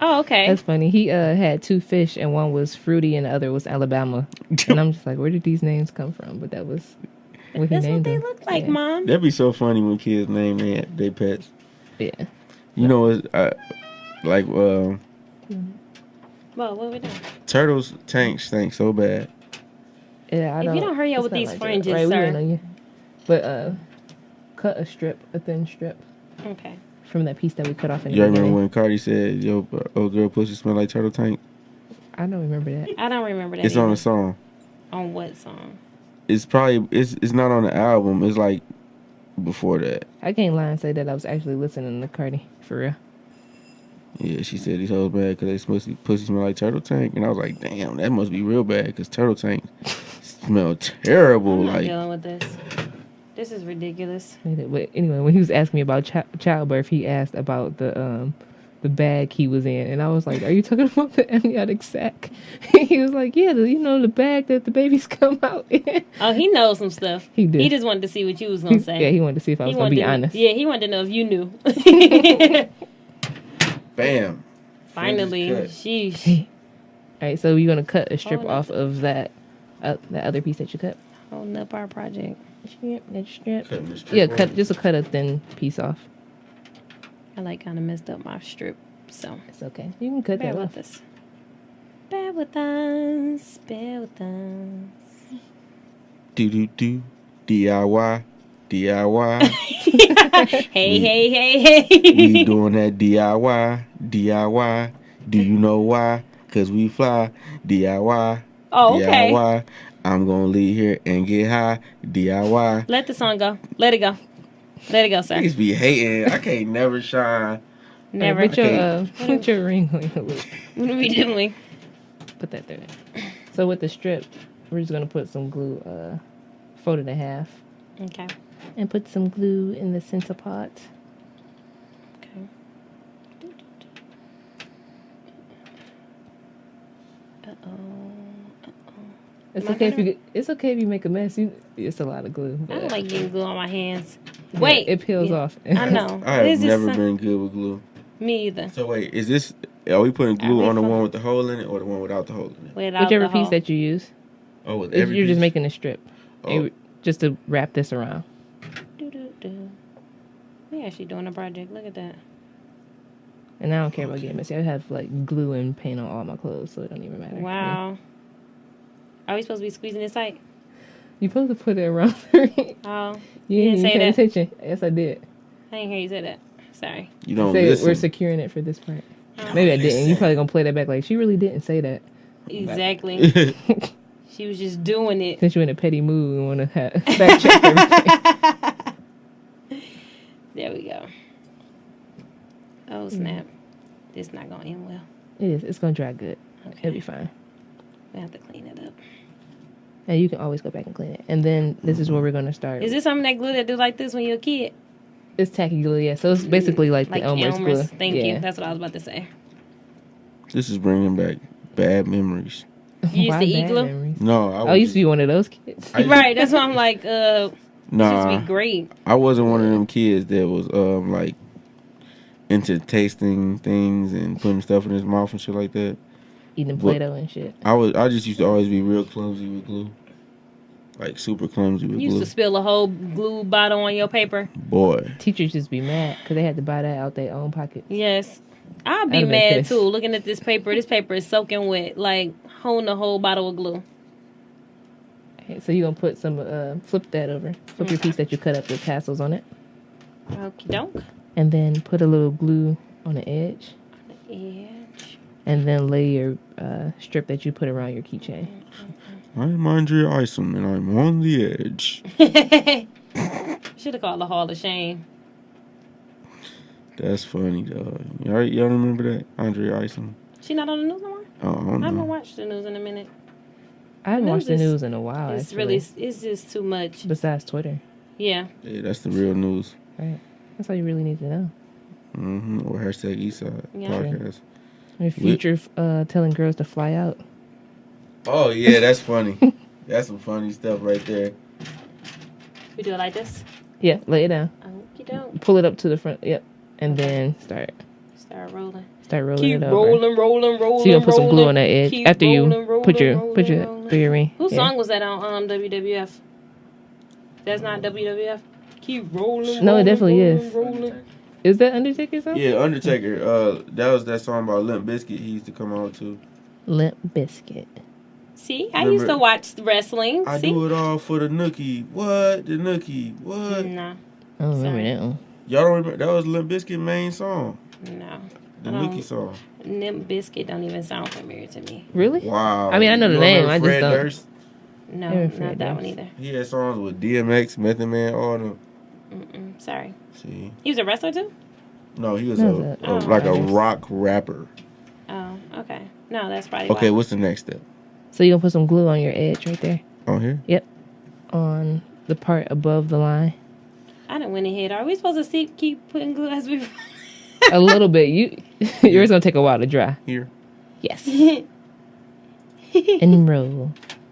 Oh, okay. That's funny. He had two fish, and one was Fruity, and the other was Alabama. And I'm just like, where did these names come from? But that was what he That's what named they them. look like, Yeah. Mom. That'd be so funny when kids name their pets. Yeah. You know, like Well, what we doing? turtles tanks stink so bad. Yeah, If you don't hurry up it's with not these my job. fringes, right, we sir. didn't know you. But cut a thin strip Okay. from that piece that we cut off in the You remember beginning. when Cardi said, "Yo, old girl pussy smell like turtle tank"? I don't remember that. I don't remember that. It's on either. a song. On what song? It's probably it's not on the album. It's like before that. I can't lie and say that I was actually listening to Cardi for real. Yeah, she said these hoes bad because they pussy smell like turtle tank, and I was like, damn, that must be real bad because turtle tank smell terrible. I'm not Like, dealing with this. This is ridiculous. But anyway, when he was asking me about childbirth, he asked about the bag he was in, and I was like, "Are you talking about the amniotic sac?" He was like, "Yeah, the bag that the babies come out in." Oh, he knows some stuff. He did. He just wanted to see what you was gonna say. Yeah, he wanted to see if I was gonna be honest. Yeah, he wanted to know if you knew. bam. Finally, Fringes sheesh. All right, so you're gonna cut a strip Hold off of that other piece that you cut. Holding up our project. That strip. Cutting the strip Yeah, off. cut a thin piece off. I like kind of messed up my strip, so It's okay. You can cut bear that with off. us. Bear with us. Bear with us. Do DIY. Hey, hey, hey, We hey. doing that DIY. Do you know why? Cause we fly. DIY. Oh, okay. DIY. I'm gonna leave here and get high. DIY. Let the song go. Let it go. Let it go, sir. Niggas be hating. I can't never shine. Never. Put your ring on your lip. What are we doing? Put that there. So with the strip, we're just gonna put some glue, fold it in half, Okay. and put some glue in the center part. Okay. It's Am I okay if gonna- it's okay if you make a mess. It's a lot of glue. I but- don't like getting glue on my hands. Yeah, Wait. it peels Yeah. off. I know. I have This is never some- been good with glue. Me either. So wait, is this? Are we putting glue we on the fine? one with the hole in it or the one without the hole in it? Without Whichever the hole. piece that you use, Oh, with you're every just piece? making a strip, Oh. just to wrap this around. Do. We actually doing a project. Look at that. And I don't care about getting messy. I have like glue and paint on all my clothes, so it don't even matter. Wow. Are we supposed to be squeezing this tight? You're supposed to put it around the ring. Oh, You didn't didn't say pay that. attention. Yes, I did. I didn't hear you say that. Sorry. You don't Say listen. we're securing it for this part. Oh, Maybe I didn't. You probably gonna play that back like she really didn't say that. Exactly. She was just doing it. Since you're in a petty mood and want to fact check everything. There we go. Oh, snap. This not going to end well. It is. It's gonna dry good. Okay. It'll be fine. We have to clean it up. And you can always go back and clean it. And then this is where we're going to start. Is this something that glue that do like this when you're a kid? It's tacky glue, yeah. So it's basically like the Elmer's glue. Thank you. That's what I was about to say. This is bringing back bad memories. You used Why to eat bad glue? memories? No, I used to be one of those kids. Right, that's why I'm like, this Nah, used to be great. I wasn't one of them kids that was like into tasting things and putting stuff in his mouth and shit like that. Eating Play-Doh and shit. I just used to always be real clumsy with glue. Like super clumsy with You glue. used to spill a whole glue bottle on your paper. Boy. Teachers just be mad because they had to buy that out their own pocket. Yes. I'll be I'd have been mad pissed. too, looking at this paper. This paper is soaking wet, like holding a whole bottle of glue. Okay, so you're going to put some, flip that over. Flip your piece that you cut up with tassels on it. Okie doke. And then put a little glue on the edge. Edge. And then lay your strip that you put around your keychain. I'm Andrea Isom and I'm on the edge. Should have called the Hall of Shame. That's funny, dog. Y'all remember that? Andrea Isom? She not on the news no more? Oh, I don't I haven't know. watched the news in a minute. I haven't watched the News is- news in a while, It's actually. really, it's just too much. Besides Twitter. Yeah. Yeah, that's the real news. Right. That's all you really need to know. Or hashtag Eastside Yeah. podcast. Your future telling girls to fly out. Oh, yeah, that's funny. That's some funny stuff right there. We do it like this. Yeah, lay it down. Okie doke. Pull it up to the front. Yep. And then start Rolling. rolling Keep it over. rolling. So you're gonna put some glue on that edge Keep after you rolling, put your rolling, put your rolling. through your ring. Whose Yeah. song was that on WWF? That's not WWF. Keep rolling. No, it rolling, definitely rolling, is. rolling. Is that Undertaker song? Yeah, Undertaker. That was that song about Limp Bizkit he used to come out to. Limp Biscuit. See, I used to watch wrestling. I See? do it all for the nookie. What? The nookie. What? No, I don't remember Sorry. that one. Y'all don't remember? That was Limp Bizkit's main song. no. The I don't- nookie song. Limp Biscuit don't even sound familiar to me. Really? Wow. I mean, I know the You name, remember I just Fred don't- Durst? No, Never not Fred that one Durst. either. He had songs with DMX, Method Man, all them. Sorry. See? He was a wrestler too? No, he was No, like a artist. rock rapper. Oh, okay. No, that's probably Okay, why. what's the next step? So you're gonna put some glue on your edge right there. On here? Yep. On the part above the line. I done went ahead. Are we supposed to keep putting glue as we... A little bit. Yours gonna take a while to dry. Here. Yes. And roll.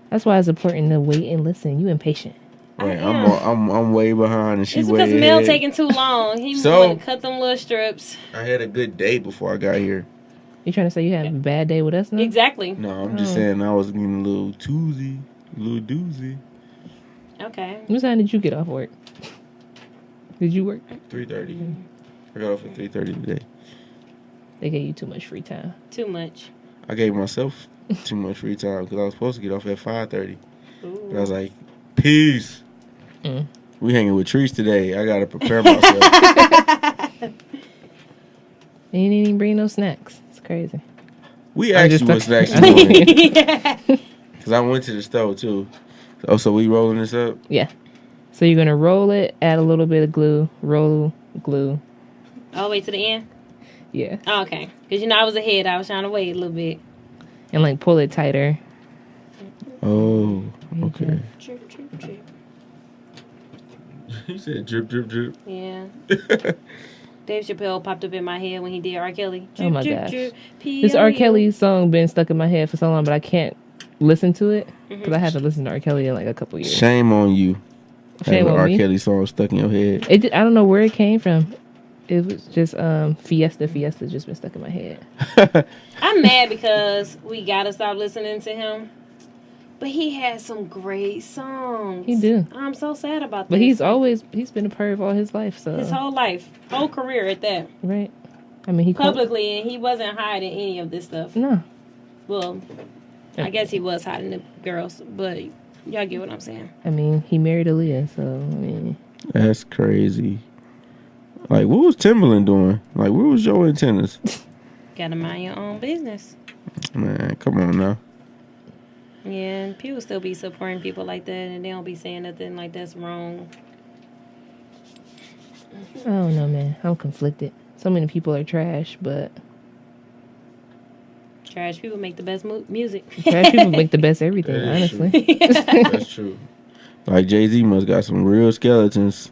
That's why it's important to wait and listen. You impatient. Right, am. I'm way behind and she It's way because Mel ahead. taking too long. He So- wanted to cut them little strips. I had a good day before I got here. You trying to say you had a bad day with us now? Exactly. No, I'm just saying I was getting a little toozy, a little doozy. Okay. What time did you get off work? Did you work? 3:30. I got off at 3:30 today. They gave you too much free time. Too much. I gave myself too much free time because I was supposed to get off at 5:30. Ooh. But I was like, peace. Mm. We hanging with Trice today. I gotta prepare myself. And you didn't even bring no snacks. It's crazy. We I'm actually just was fucking- actually Yeah. because I went to the store too. Oh, so we rolling this up? Yeah. So you're gonna roll it, add a little bit of glue, roll glue. All the way to the end? Yeah. Oh, okay. Because, I was ahead. I was trying to wait a little bit. And like pull it tighter. Oh, okay. Drip, drip, drip. You said drip, drip, drip. Yeah. Dave Chappelle popped up in my head when he did R. Kelly. Oh my Drip, gosh. drip, This R. P.O.U.. Kelly song been stuck in my head for so long, but I can't listen to it because Mm-hmm. I haven't listened to R. Kelly in like a couple years. Shame on you. Shame Having on R. me. Kelly song stuck in your head. I don't know where it came from. It was just Fiesta just been stuck in my head. I'm mad because we got to stop listening to him. But he had some great songs. He do. I'm so sad about that. But he's been a perv all his life, so His whole life. Whole career at that. right. I mean, he Publicly, and he wasn't hiding any of this stuff. No. Well, I guess he was hiding the girls, but y'all get what I'm saying. I mean, he married Aaliyah, so I mean, That's crazy. Like, what was Timberland doing? Like, where was your antennas? Gotta mind your own business. Man, come on now. Yeah, and people still be supporting people like that, and they don't be saying nothing like that's wrong. I don't know, man. I'm conflicted. So many people are trash, but Trash people make the best music. Trash people make the best everything, That is honestly. That's true. Like Jay-Z must got some real skeletons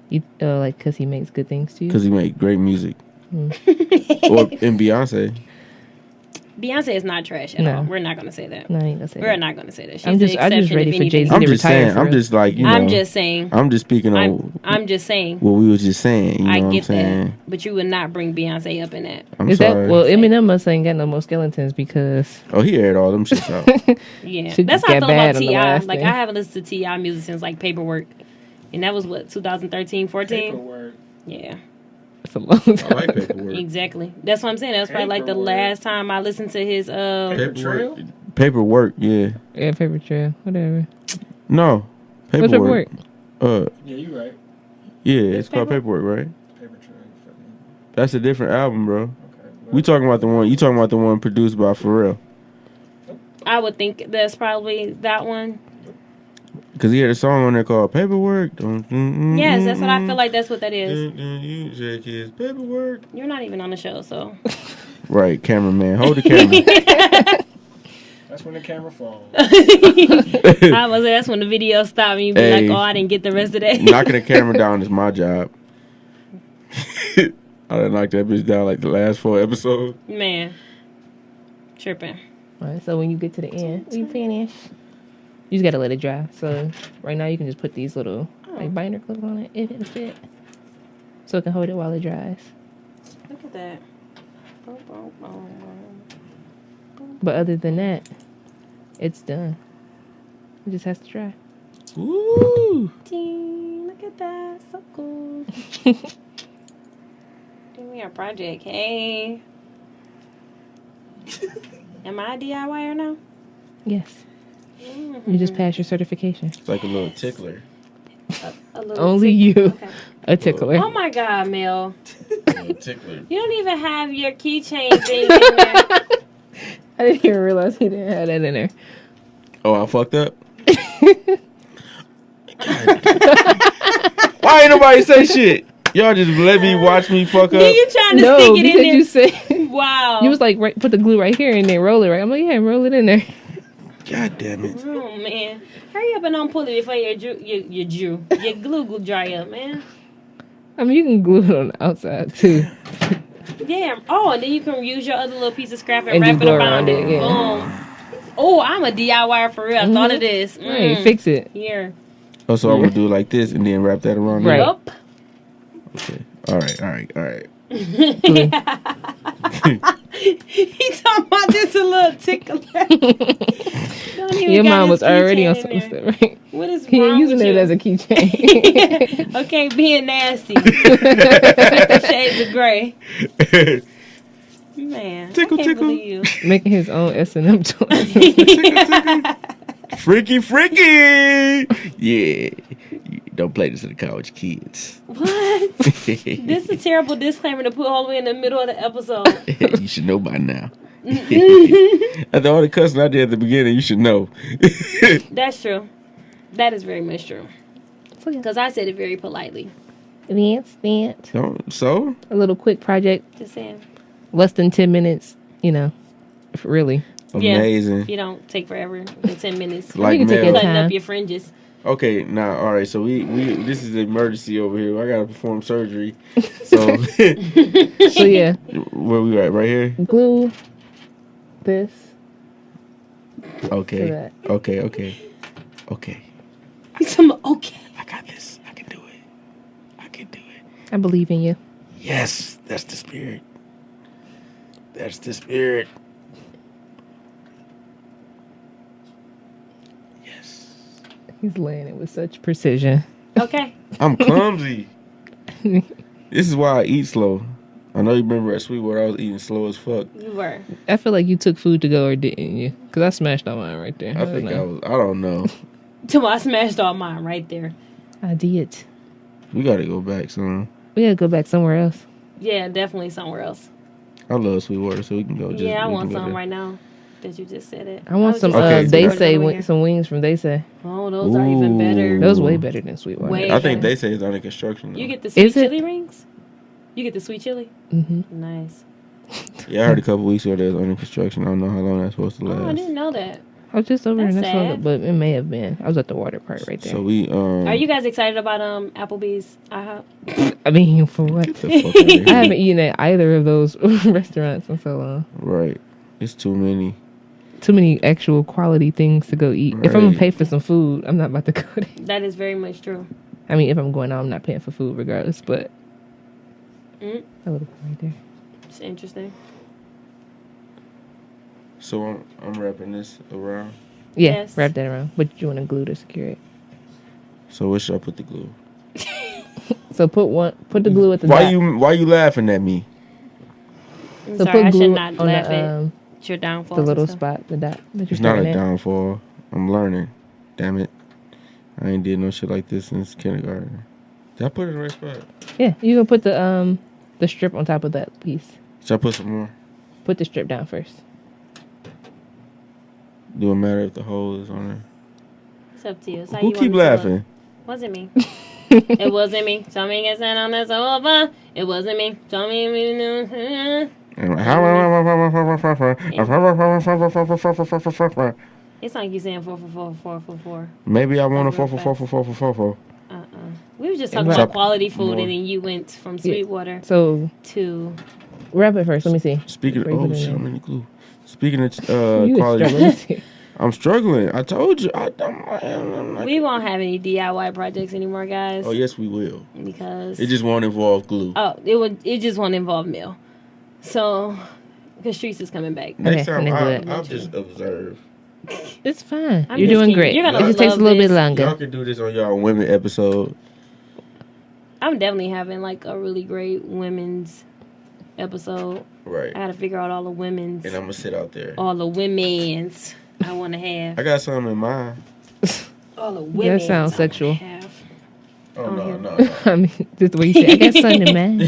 You like because he makes good things too. because he make great music. Mm. And Beyonce. Beyonce is not trash at No. all. We're not going to say that. No, I ain't gonna say We're that. not going to say that. She's I'm just the exception ready if for anything. Jay-Z I'm to just retire. saying. for I'm real. just like, you know. I'm just saying. I'm just speaking on I'm just saying. what we was just saying. You know I what I'm get saying? that, but you would not bring Beyonce up in that. I'm Is sorry. that well? Eminem must ain't got no more skeletons because Oh, he aired all them shits out. Yeah, Shit that's just how I got feel about bad on the Ti. last Like thing. I haven't listened to Ti music since like Paperwork, and that was what 2013, 14. Paperwork. Yeah, it's a long I time. like paperwork. exactly. That's what I'm saying. That was probably like the Paperwork. last time I listened to his. Paperwork. Paperwork. Yeah. Yeah, paper trail, whatever. No. What's Paperwork. paperwork? Yeah, you're right. Yeah, it's called Paperwork, right? Paper trail. Fucking- That's a different album, bro. Okay. We talking about the one. You talking about the one produced by Pharrell? I would think that's probably that one. Because he had a song on there called Paperwork. Yes, that's what I feel like. That's what that is. You check his paperwork. You're not even on the show, so Right, cameraman. Hold the camera. That's when the camera falls. I was. That's when the video stopped and you be Hey. like, "Oh, I didn't get the rest of that." Knocking the camera down is my job. I done knocked that bitch down like the last 4 episodes. Man, tripping. All right, so when you get to the end, we finish. You just gotta let it dry. So right now you can just put these little like binder clips on it if it fit, so it can hold it while it dries. Look at that. But other than that, it's done. It just has to dry. Ooh. Ding, look at that. So cool. Give me a project. Hey. Am I a DIYer now? Yes, you just passed your certification. It's like a little tickler. A little Only tick- you, Okay. a tickler. Oh my God, Mel. A little tickler. You don't even have your keychain thing in there. I didn't even realize he didn't have that in there. Oh, I fucked up? Why ain't nobody say shit? Y'all just let me watch me fuck up. You trying to No, stick it in because there? you said Wow. you was like, right, put the glue right here and then roll it right. I'm like, yeah, roll it in there. God damn it. Oh man, hurry up and unpull it before your glue will dry up, man. I mean, you can glue it on the outside too. Yeah. Oh, and then you can use your other little piece of scrap and, And wrap just it go around around it. it, yeah. Boom. Oh, I'm a DIYer for real. I thought of this. Right, fix it. Here. Oh, so I'm gonna do it like this and then wrap that around Right. there? Yup. Okay. All right. He talking about this a little tickler. Don't even Your got mom his was already on keychain some in stuff, there. right? What is He wrong ain't using with it you? as a keychain. Okay, being nasty. 50 Shades of Grey. Man, Tickle, I can't tickle. believe you. Making his own S&M toys. Freaky. Yeah. Don't play this in the college kids. What? This is a terrible disclaimer to put all the way in the middle of the episode. You should know by now. After all the cussing I did at the beginning, you should know. That's true. That is very much true. Because I said it very politely. Advanced. So? A little quick project, Just saying. less than 10 minutes, you know, really. Amazing. If you don't take forever, in 10 minutes. Like You can take Mel. your Cutting time. up your fringes. Okay, now, all right. So we this is an emergency over here. I gotta perform surgery. So So yeah, where we at? Right here. glue this to Okay. that. Okay. He's talking about, okay. I got this. I can do it. I believe in you. Yes, that's the spirit. That's the spirit. Yes. He's laying it with such precision. Okay. I'm clumsy. This is why I eat slow. I know you remember at Sweetwater I was eating slow as fuck. You were. I feel like you took food to go or didn't you? Because I smashed on mine right there. I think I was. I don't know. Till I smashed all mine right there. I did. We gotta go back soon. We gotta go back somewhere else. Yeah, definitely somewhere else. I love Sweetwater, so we can go. Yeah, I we want can go some there. right now that you just said it. I want was some. just Okay. They order say over here. some wings from They Say. Oh, those are even better. Ooh. Those way better than Sweetwater. Way- I think they say it's under construction. Though. You get the sweet Is it? chili rings? You get the sweet chili? Mm-hmm. Nice. Yeah, I heard a couple weeks ago there's under construction. I don't know how long that's supposed to last. Oh, I didn't know that. I was just over That's in this one, sad. but it may have been. I was at the water part right there. So we Are you guys excited about Applebee's IHOP? I mean, for what? Get the fuck outta here. I haven't eaten at either of those restaurants in so long. Right. It's too many. Too many actual quality things to go eat. If I'm gonna Right. pay for some food, I'm not about to go there. That is very much true. I mean, if I'm going out, I'm not paying for food regardless. But Mm. that would have been right there. It's interesting. So I'm wrapping this around. Yeah, Yes. wrap that around. But you want to glue to secure it. So where should I put the glue? So put the glue at the dot. Why you laughing at me? I'm So sorry, I put should glue not on laugh the at your downfall. the little spot, the dot. That you're It's not a staring at. downfall. I'm learning. Damn it. I ain't did no shit like this since kindergarten. Did I put it in the right spot? Yeah, you can put the strip on top of that piece. Should I put some more? Put the strip down first. Do it matter if the hole is on there? It's up to you. It's how Who you keep want it to look. laughing? Wasn't me. It wasn't me. Tell me get sent on the sofa. It wasn't me. Tell me. It's like you saying 4. Maybe I want a Like 4. We were just talking Chop about quality food, more. and then you went from Sweetwater So to. wrap it first. Let me see. Speaking of, Before you oh put it shit, in. I'm in the glue. Speaking of You quality, struggling. Let me see. I'm struggling. I told you. I'm like, We won't have any DIY projects anymore, guys. oh yes, we will. Because It just won't involve glue. it just won't involve meal. So, because Trice is coming back. Next Okay, time, I'm gonna I'll just observe. It's fine. I'm You're just doing kidding. great. You're gonna It just takes a love little bit this. Y'all longer. can do this on y'all women episode. I'm definitely having like a really great women's episode. Right. I gotta figure out all the women's, And I'm gonna sit out there. all the women's I want to have. I got something in mind. All the women's. sounds I wanna sexual. have. Oh Oh, no, yeah. no, I mean, just the way you say, I got something, man.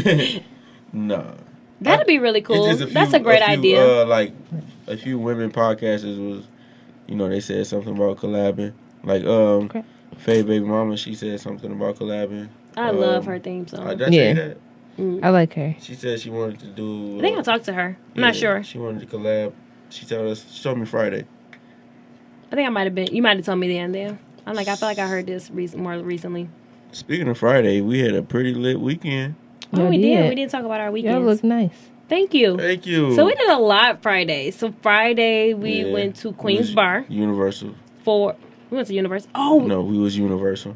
no. No. That'd be really cool. It's just That's a great idea. Like a few women podcasters was, they said something about collabing. Like Okay. Faye Baby Mama, she said something about collabing. I love her theme song. Did I say Yeah. that? I like her. She said she wanted to do. I think I talked to her. I'm not sure. She wanted to collab. She told me Friday. I think I might have been. You might have told me then. I'm like, I feel like I heard this more recently. Speaking of Friday, we had a pretty lit weekend. Oh, Y'all we did. did. We didn't talk about our Y'all weekends. look nice. Thank you. Thank you. So we did a lot Friday. So Friday we Yeah. went to We Queen's was Bar Universal. we went to Universal. Oh, No, we was Universal.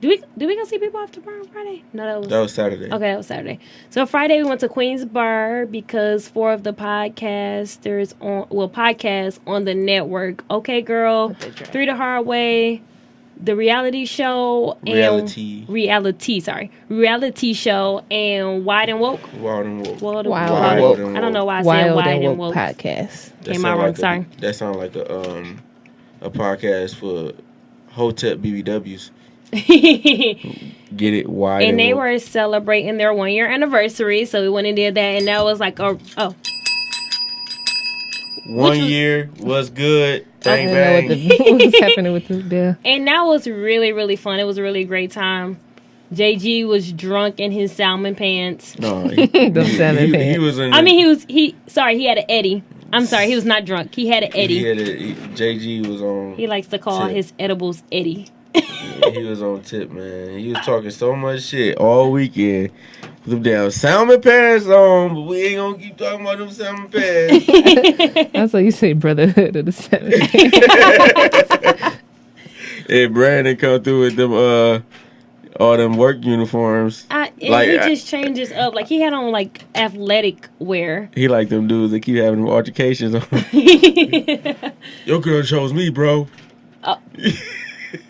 did we go see people after bar on Friday? No, That was Saturday. okay. That was Saturday. So Friday we went to Queen's Bar because 4 of the podcast on the network. Okay, girl, 3 the Hard Way, the reality show, Reality. reality show, and Wide and Woke. Wild and Woke. Wild Wild and and Woke. Woke. I don't know why I said Wild Wide and and Woke Woke. podcast. Came sound out wrong. like Sorry. That sounds like a podcast for Hotep BBWs. Get it wide. And they woke. were celebrating their 1-year anniversary, so we went and did that, and that was like, oh, 1 year was good. Bang I don't know bang. what was happening with the bill. and that was really, really fun. It was a really great time. JG was drunk in his salmon pants. No, Them salmon he pants. was in. I mean, he had an Eddie. I'm sorry, he was not drunk. He had an Eddie. JG was on. He likes to call Tip. his edibles Eddie. He was on tip, man. He was talking so much shit all weekend. With them damn salmon pants on, but we ain't gonna keep talking about them salmon pants. That's why you say brotherhood of the seven. And Brandon come through with them all them work uniforms. And Like, he just changes up. Like, he had on, like, athletic wear. He like them dudes that keep having them altercations on. Your girl chose me, bro.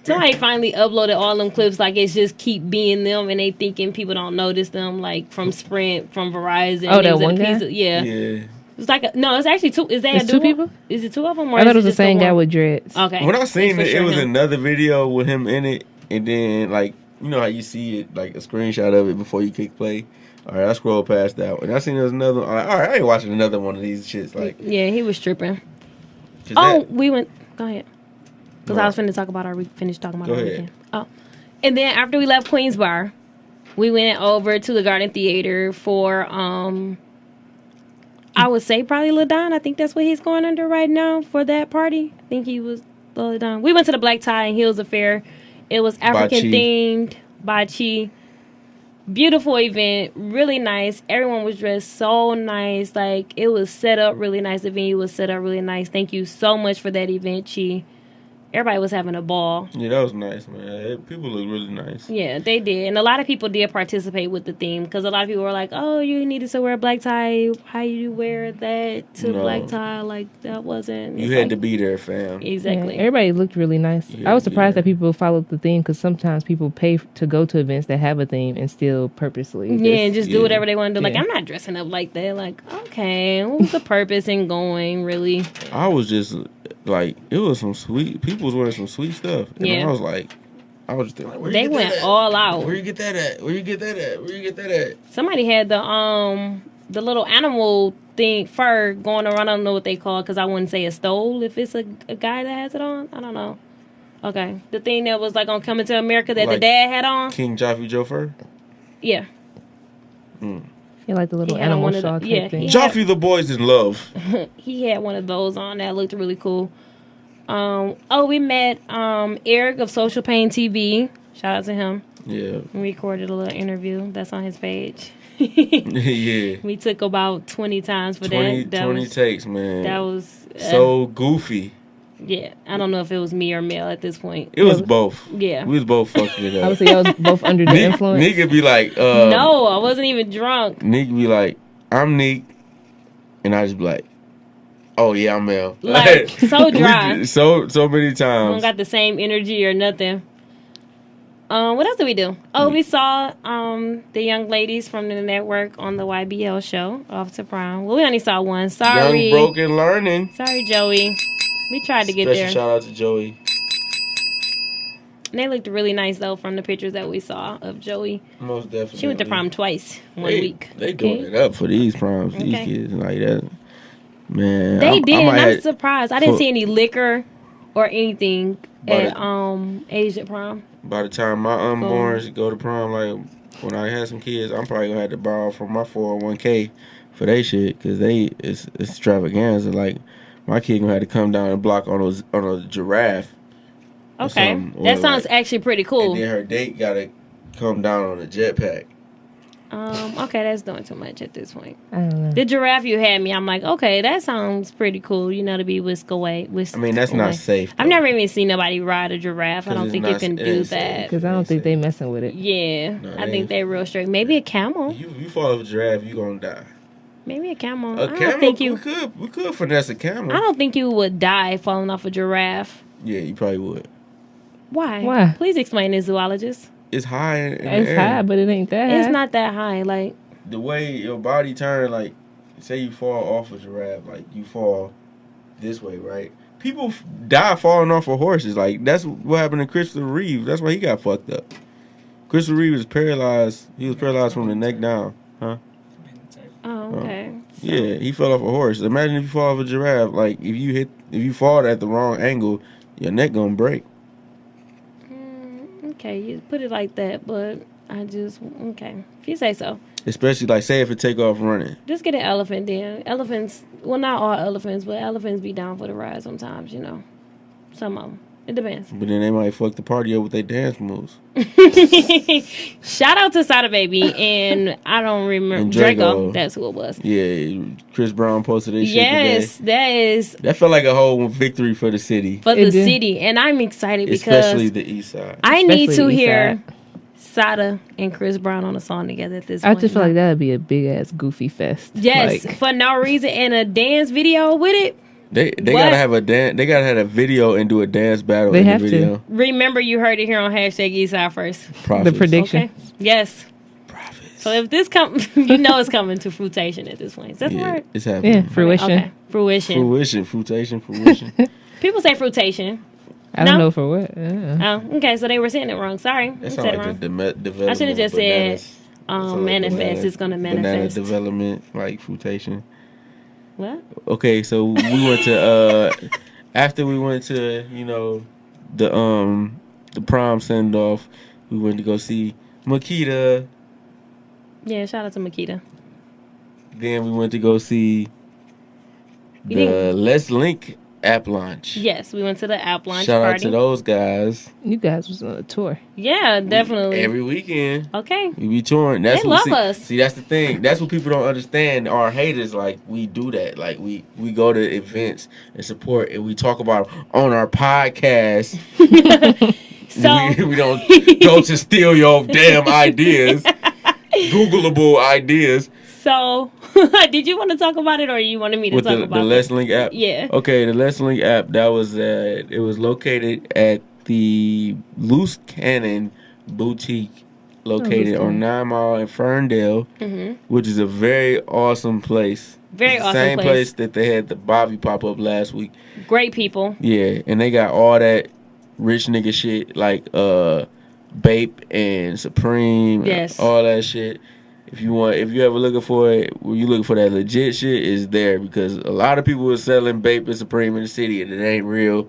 Somebody finally uploaded all them clips. Like, it's just keep being them, and they thinking people don't notice them. Like, from Sprint, from Verizon. Oh, that Things one a guy? piece of- yeah. Yeah. It's like, no, it's actually 2. Is that It's a 2 duo? people? Is it 2 of them? Or I thought is it was the just same guy one? with dreads. Okay. When I seen It's it, for it sure was him. another video with him in it, and then like how you see it like a screenshot of it before you click play. All right, I scrolled past that one. I seen there was another one. I'm like, all right, I ain't watching another one of these shits. Like, Yeah, he was tripping. 'cause Oh, that- we went. Go ahead. Because No. I was finna talk about finished talking about Go our ahead. weekend. Oh. And then after we left Queen's Bar, we went over to the Garden Theater for I would say probably Lil Don. I think that's what he's going under right now for that party. I think he was Lil Don. We went to the Black Tie and Heels Affair. It was African themed. Bachi. Beautiful event. Really nice. Everyone was dressed so nice. Like, it was set up really nice. The venue was set up really nice. Thank you so much for that event, Chi. Everybody was having a ball. Yeah, that was nice, man. People look really nice. Yeah, they did. And a lot of people did participate with the theme because a lot of people were like, oh, you needed to wear a black tie. How you wear that to black tie? Like, that wasn't... You had to be there, fam. Exactly. Yeah, everybody looked really nice. I was surprised that people followed the theme because sometimes people pay to go to events that have a theme and still purposely... just do whatever they want to do. Like, I'm not dressing up like that. Like, okay, what's the purpose in going, really? I was just... Like, it was some sweet... People was wearing some sweet stuff. And I was like... I was just thinking, like, where they went all out. Where you get that at? Where you get that at? Where you get that at? Somebody had the little animal thing, fur going around. I don't know what they call it because I wouldn't say a stole if it's a guy that has it on. I don't know. Okay. The thing that was like on Coming to America that like the dad had on. King Joffrey Joe Fur? Yeah. Yeah, like the little animal shawl type thing. Joffrey the boys in love. He had one of those on that looked really cool. We met Eric of Social Pain TV. Shout out to him. Yeah. We recorded a little interview. That's on his page. Yeah. We took about 20 times for 20 that. takes, man. That was... so goofy. Yeah. I don't know if it was me or Mel at this point. It was both. Yeah. We was both fucking it up. I would say y'all was both under the influence. Nick would be like... no, I wasn't even drunk. Nick would be like, I'm Nick. And I just be like, oh yeah, I'm Mel. Like, so dry. so many I times. don't got the same energy or nothing. What else did we do? Oh, we saw the young ladies from the network on the YBL show, Off to Prom. Well, we only saw one. Sorry. Young Broken Learning. Sorry, Joey. We tried to get there. Special shout out to Joey. And they looked really nice, though, from the pictures that we saw of Joey. Most definitely. She went to prom twice, one week. They doing it up for these proms, these kids like that. Man. They did, and I'm surprised. I didn't see any liquor or anything at Asian prom. By the time my unborns go to prom, like, when I had some kids, I'm probably going to have to borrow from my 401k for they shit, because it's extravaganza. Like, my kid going to have to come down and block on a giraffe. Okay. That sounds actually pretty cool. And then her date got to come down on a jetpack. Okay, that's doing too much at this point. I don't know. The giraffe you had me, I'm like, okay, that sounds pretty cool. You know, to be whisked away. I mean, that's not safe, though. I've never even seen nobody ride a giraffe. I don't think you can do that. Because I don't think they messing with it. Yeah, no, I think they're real strict. Maybe a camel. You fall off a giraffe, you gonna die. Maybe a camel. A camel? Think we could finesse a camel. I don't think you would die falling off a giraffe. Yeah, you probably would. Why? Please explain this, zoologist. It's high in the It's air. high, but it ain't that high. It's not that high. Like, the way your body turns, like, say you fall off a giraffe, like, you fall this way, right? People die falling off of horses. Like, that's what happened to Christopher Reeve. That's why he got fucked up. Christopher Reeve was paralyzed. He was paralyzed from the neck down. Huh? oh, okay. Yeah, he fell off a horse. Imagine if you fall off a giraffe. Like, if you fall at the wrong angle, your neck gonna break. Okay, you put it like that, but okay. If you say so. Especially, like, say if it take off running. Just get an elephant then. Elephants, well, not all elephants, but elephants be down for the ride sometimes, you know. Some of them. It depends. But then they might fuck the party up with their dance moves. Shout out to Sada Baby and I don't remember. And Draco. That's who it was. Yeah, Chris Brown posted this shit Yes, today. That felt like a whole victory for the city. For the city. And I'm excited because... Especially the Eastside. I need to hear Sada and Chris Brown on a song together at this point. I just feel like that would be a big-ass goofy fest. Yes, like, for no reason. And a dance video with it. They gotta have a dance. They gotta have a video and do a dance battle. They in have the video. to. Remember, you heard it here on #Eastside first. Profits. The prediction. Okay. Yes. Profits. So if this comes, you know it's coming to fruition at this point. Is that the word? It's happening. Yeah, fruition. Okay. Fruition. Fruition. People say fruitation. I don't know for what. Oh, okay. So they were saying it wrong. Sorry. That I said sounds it like wrong. the development. I should have just said manifest. It's gonna Banana manifest. development, like fruitation. What? Okay, so we went to after we went to the prom send off, we went to go see Makita. Yeah, shout out to Makita. Then we went to go see You think- The Let's Link app launch. Yes, we went to the app launch Shout party. out to those guys. You guys was on a tour. Yeah, definitely. Every weekend. Okay. We be touring. That's They what, love us. See, that's the thing. That's what people don't understand. Our haters, like, we do that. Like, we go to events and support, and we talk about them on our podcast. So we don't go to steal your damn ideas, Googleable ideas. So, did you want to talk about it, or you wanted me to With talk the about Let's Link app? Yeah. Okay, the Let's Link app, that was it was located at the Loose Cannon Boutique, located on 9 Mile in Ferndale, which is a very awesome place. Very It's the awesome same place. place that they had the Bobby pop up last week. Great people. Yeah, and they got all that rich nigga shit like Bape and Supreme, Yes. and all that shit. If you ever looking for it, when you looking for that legit shit, is there, because a lot of people are selling Bape and Supreme in the city and it ain't real.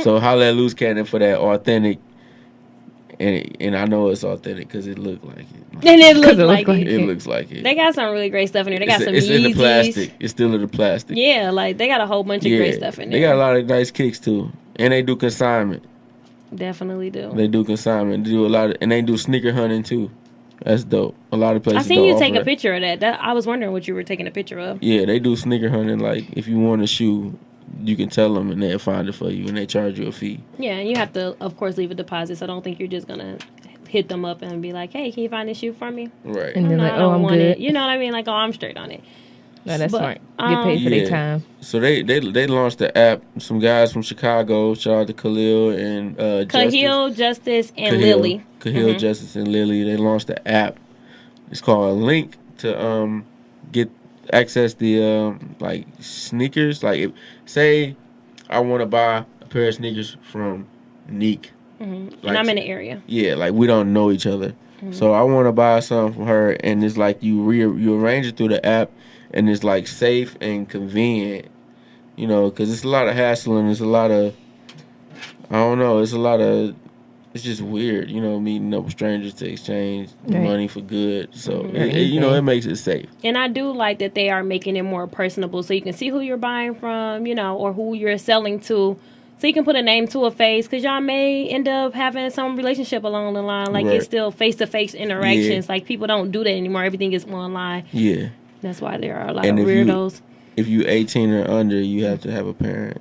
So holla at Loose Cannon for that authentic, and I know it's authentic because it looked like it. And it looks 'Cause it like look it. like It looks like it. They got some really great stuff in there. They got some it's in the Yeezys. plastic. It's still in the plastic. Yeah, like they got a whole bunch of great stuff in there. They got a lot of nice kicks too, and they do consignment. Definitely do. They do consignment. They do a lot of, and they do sneaker hunting too. That's dope. A lot of places. I seen don't you offer take a that. picture of that. I was wondering what you were taking a picture of. Yeah, they do sneaker hunting. Like if you want a shoe, you can tell them and they'll find it for you, and they charge you a fee. Yeah, and you have to, of course, leave a deposit. So I don't think you're just gonna hit them up and be like, "Hey, can you find this shoe for me?" Right. And then No, like, I oh, don't I'm want good. it. You know what I mean? Like, oh, I'm straight on it. No, that's But, smart. Get paid for their Yeah. time. So they launched the app. Some guys from Chicago. Shout out to Khalil and Cahill, Justice, and Cahill, Lily. Cahill, Justice, and Lily. They launched the app. It's called Link to get access the like sneakers. Like if, say I want to buy a pair of sneakers from Neek. And Like, I'm in the area. yeah, like we don't know each other. So I want to buy something from her, and it's like you arrange it through the app, and it's like safe and convenient. You know, because it's a lot of hassle and it's a lot of, I don't know, it's just weird, you know, meeting up with strangers to exchange Right. money for good. So, Right. it makes it safe. And I do like that they are making it more personable, so you can see who you're buying from, you know, or who you're selling to. So you can put a name to a face, because y'all may end up having some relationship along the line. Like, Right. it's still face-to-face interactions. Like, people don't do that anymore. Everything is online. Yeah. That's why there are a lot And of if you- weirdos. If you 18 or under, you have to have a parent.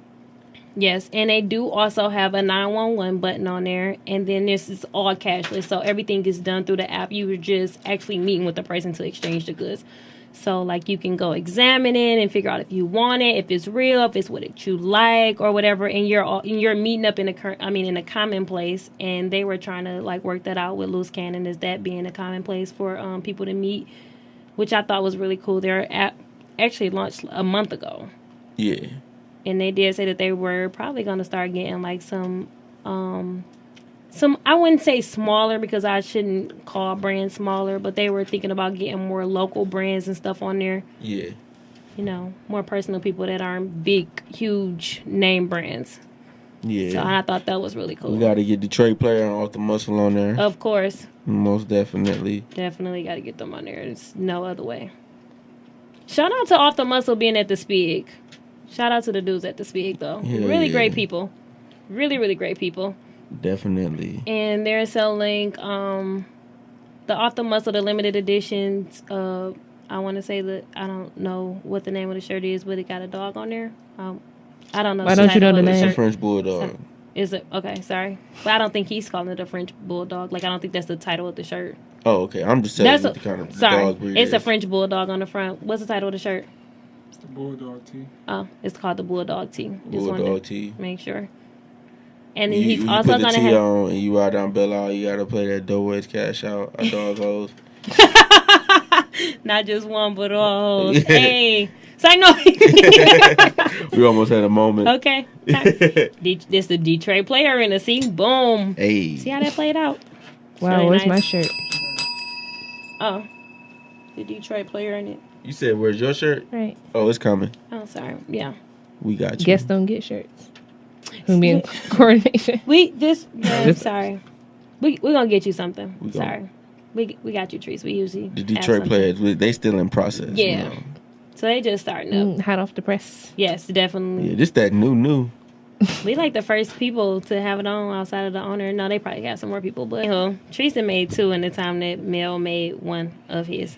Yes, and they do also have a 911 button on there, and then this is all cashless, so everything is done through the app. You were just actually meeting with the person to exchange the goods. So, like, you can go examine it and figure out if you want it, if it's real, if it's what you like, or whatever. And you're meeting up in a common place, and they were trying to like work that out with Loose Cannon, is that being a common place for people to meet, which I thought was really cool. Their app actually launched a month ago. Yeah. And they did say that they were probably going to start getting like some, I wouldn't say smaller, because I shouldn't call brands smaller, but they were thinking about getting more local brands and stuff on there. Yeah. You know, more personal people that aren't big, huge name brands. Yeah. So I thought that was really cool. We got to get Detroit Player and Off the Muscle on there. Of course. Most definitely. Definitely got to get them on there. There's no other way. Shout out to Off the Muscle being at the Spig. Shout out to the dudes at the Spig, though. Yeah, really yeah. great people. Really, really great people. Definitely. And they're selling the Off the Muscle, the limited editions. I want to say that I don't know what the name of the shirt is, but it got a dog on there. I don't know. Why don't you know the It's name? a French Bulldog. Is it okay? Sorry, but I don't think he's calling it a French Bulldog. Like, I don't think that's the title of the shirt. Oh, okay. I'm just telling you That's what the kind of sorry. dog breed It's is. a French Bulldog on the front. What's the title of the shirt? It's the Bulldog tee. Oh, it's called the Bulldog Tee. Just wanted Bulldog to tee. make sure. And then You, he's when also you put the gonna tee have. on and you ride down Belle Isle, you gotta play that Doorways Cash Out, a dog hose. Not just one, but all. Yeah. Hey, so I know. We almost had a moment. Okay, this the Detroit Player in the scene. Boom. Hey. See how that played out? Wow, Really where's nice. my shirt? Oh, the Detroit Player in it. You said, where's your shirt? Right. Oh, it's coming. Oh, sorry. Yeah. We got you. Guests don't get shirts. We be in coordination. I'm sorry. We're gonna get you something. We Sorry. We got you, Trice. We usually The have Detroit something. Players, they still in process. Yeah. So they just starting up. Hot off the press. Yes, definitely. Yeah, just that new. We like the first people to have it on outside of the owner. No, they probably got some more people, but Trice made 2 in the time that Mel made 1 of his.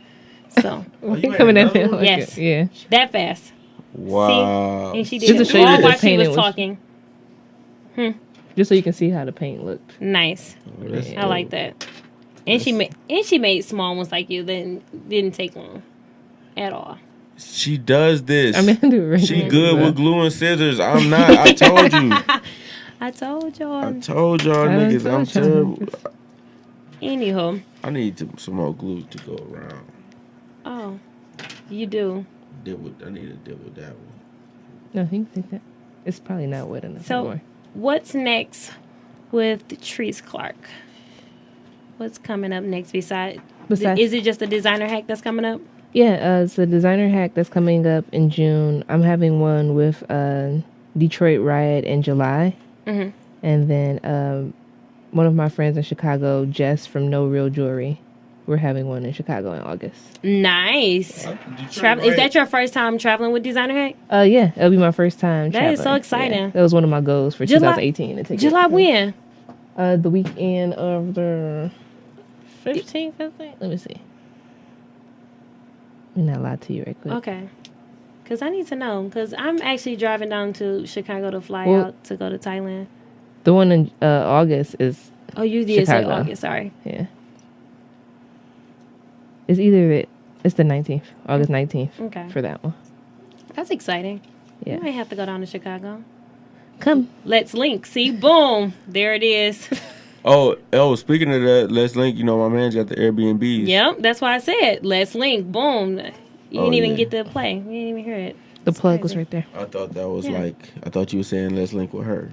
So you Coming made at me. another Like Yes. it. Yeah. that fast. Wow. And she Just did to it show you all that while the she painting was was- talking. Just so you can see how the paint looked. Nice. That's I like that. And she made small ones like you that didn't take long at all. She does this. I mean, I do it right She now. good with glue and scissors. I'm not. I told you. I told y'all. I told y'all I done niggas I'm told y'all terrible. Anywho, I need some more glue to go around. oh, you do. I need to deal with that one. No, you can take that. It's probably not wet enough So, anymore. what's next with the Trice Clark? What's coming up next Besides- is it just a designer hack that's coming up? Yeah, it's a designer hack that's coming up in June. I'm having one with Detroit Riot in July. Mm-hmm. And then one of my friends in Chicago, Jess from No Real Jewelry, we're having one in Chicago in August. Nice. Is that your first time traveling with designer hack? Yeah, it'll be my first time. That is so traveling. exciting. Yeah, that was one of my goals for July- 2018. To take July it. when? The weekend of the 15th, I think. Let me see. Let me not lie to you right quick. Okay. Because I need to know. Because I'm actually driving down to Chicago to fly Well- out to go to Thailand. The one in August is, Oh, you did say Chicago. August. Sorry. yeah. It's it's the 19th, August 19th Okay. for that one. That's exciting. Yeah. You might have to go down to Chicago. Come. Let's link. See, boom. There it is. Oh, speaking of that, let's link. You know, my man's got the Airbnbs. Yep. That's why I said, let's link. Boom. You Oh, didn't even yeah. get the play. You didn't even hear it. The It's plug was crazy. right there. I thought that was Yeah. I thought you were saying let's link with her.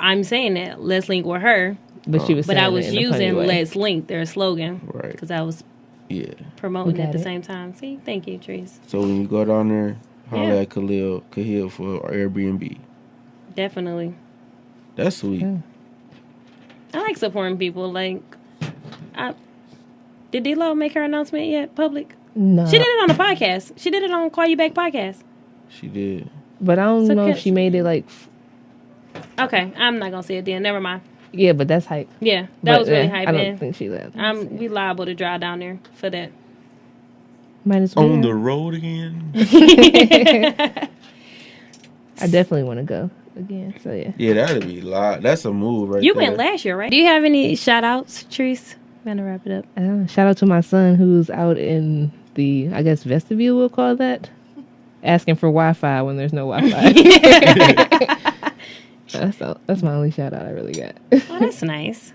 I'm saying that. Let's link with her. But she was But saying I it was in a funny using way. Let's Link, their slogan. Right. Because I was Yeah. promoting We at got the it. same time. See, thank you, Trees. So when you go down there, holler Yeah. at Kahil for our Airbnb. Definitely. That's sweet. Yeah. I like supporting people. Like, did D-Lo make her announcement yet? Public? No. She did it on the podcast. She did it on Call You Back podcast. She did. But I don't So know if can- she made it like, Okay, I'm not gonna say it then. Never mind. yeah, but that's hype. Yeah, that But, was really yeah, hype. I don't Man. think she left. We liable to drive down there for that. Might as well. On the road again. I definitely want to go again. So yeah. Yeah, that'd be live. That's a move right You there. went last year, right? Do you have any shout outs, Trees? I'm gonna wrap it up. Shout out to my son who's out in the, I guess, vestibule, we'll call that, asking for Wi-Fi when there's no Wi-Fi. That's my only shout out I really got. Oh, that's nice.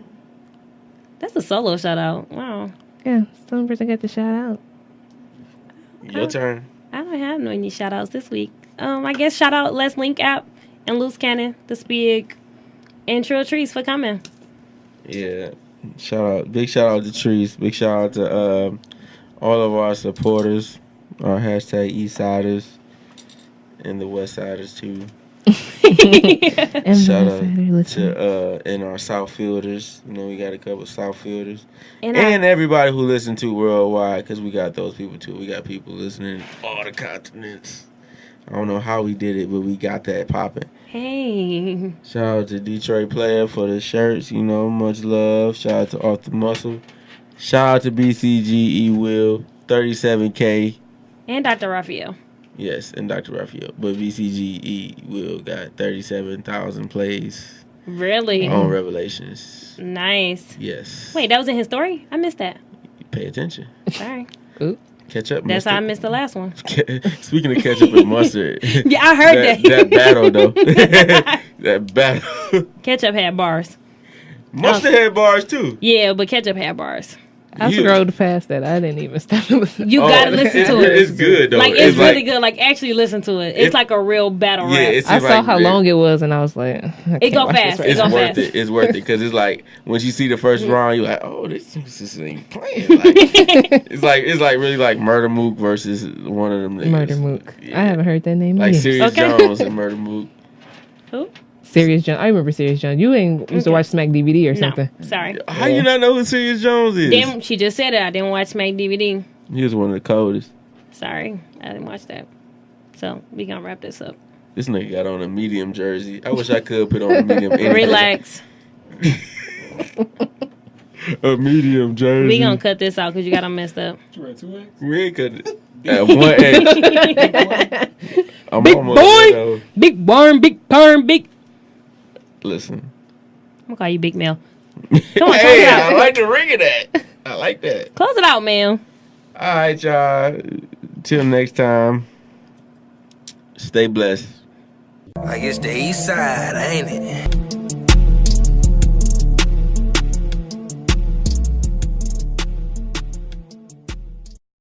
That's a solo shout out. Wow. Yeah, some person got the shout out. Your turn. I don't have no any shout outs this week. I guess shout out Let's Link app and Loose Cannon, the Spig, and Trill Trice for coming. Yeah. Big shout out to Trice. Big shout out to all of our supporters, our hashtag Eastsiders and the Westsiders too. And Shout the out Insider listener. to and our Southfielders. You know, we got a couple Southfielders. And And everybody who listen to worldwide, because we got those people too. We got people listening all the continents. I don't know how we did it, but we got that popping. hey, Shout out to Detroit Player for the shirts, you know, much love. Shout out to Off the Muscle. Shout out to BCGE Will, 37K. and Dr. Raphael. Yes, and Dr. Raphael. But BCGE Will got 37,000 plays Really? on Revelations. Nice. Yes. Wait, that was in his story? I missed that. Pay attention. Sorry. Ooh. Catch up, That's how I mister. missed the last one. Speaking of ketchup and mustard. Yeah, I heard that. That battle, though. That battle. Ketchup had bars. Mustard had bars, too. Yeah, but ketchup had bars. I You- scrolled past that. I didn't even stop to listen. You gotta listen to it. It's good, though. Like, it's really good. Like, actually listen to it. It's like a real battle Yeah, rap. it's I just saw like, how long it was, and I was like, It go fast. It's go worth fast. it. It's worth it because it's like when you see the first round, you're like, oh, this ain't playing. Like, it's like really like Murder Mook versus one of them niggas. Murder Mook. Yeah. I haven't heard that name. Like yet. Sirius Okay. Jones and Murder Mook. Who? Serious John. I remember Serious John. You ain't used to watch Smack DVD or something. No, sorry. How you not know who Sirius Jones is? Damn, she just said it. I didn't watch Smack DVD. He was one of the coldest. Sorry, I didn't watch that. So we gonna wrap this up. This nigga got on a medium jersey. I wish I could put on a medium. Relax. A medium jersey. We gonna cut this out because you got them messed up. You read 2X? We ain't cut it. At 1X. I'm Big almost boy. there, though. Big worm, big perm, big. Listen. I'm gonna call you Big Mel. Come on, Hey, close it I out. like the ring of that. I like that. Close it out, man. All right, y'all. Till next time. Stay blessed. Like it's the Eastside, ain't it?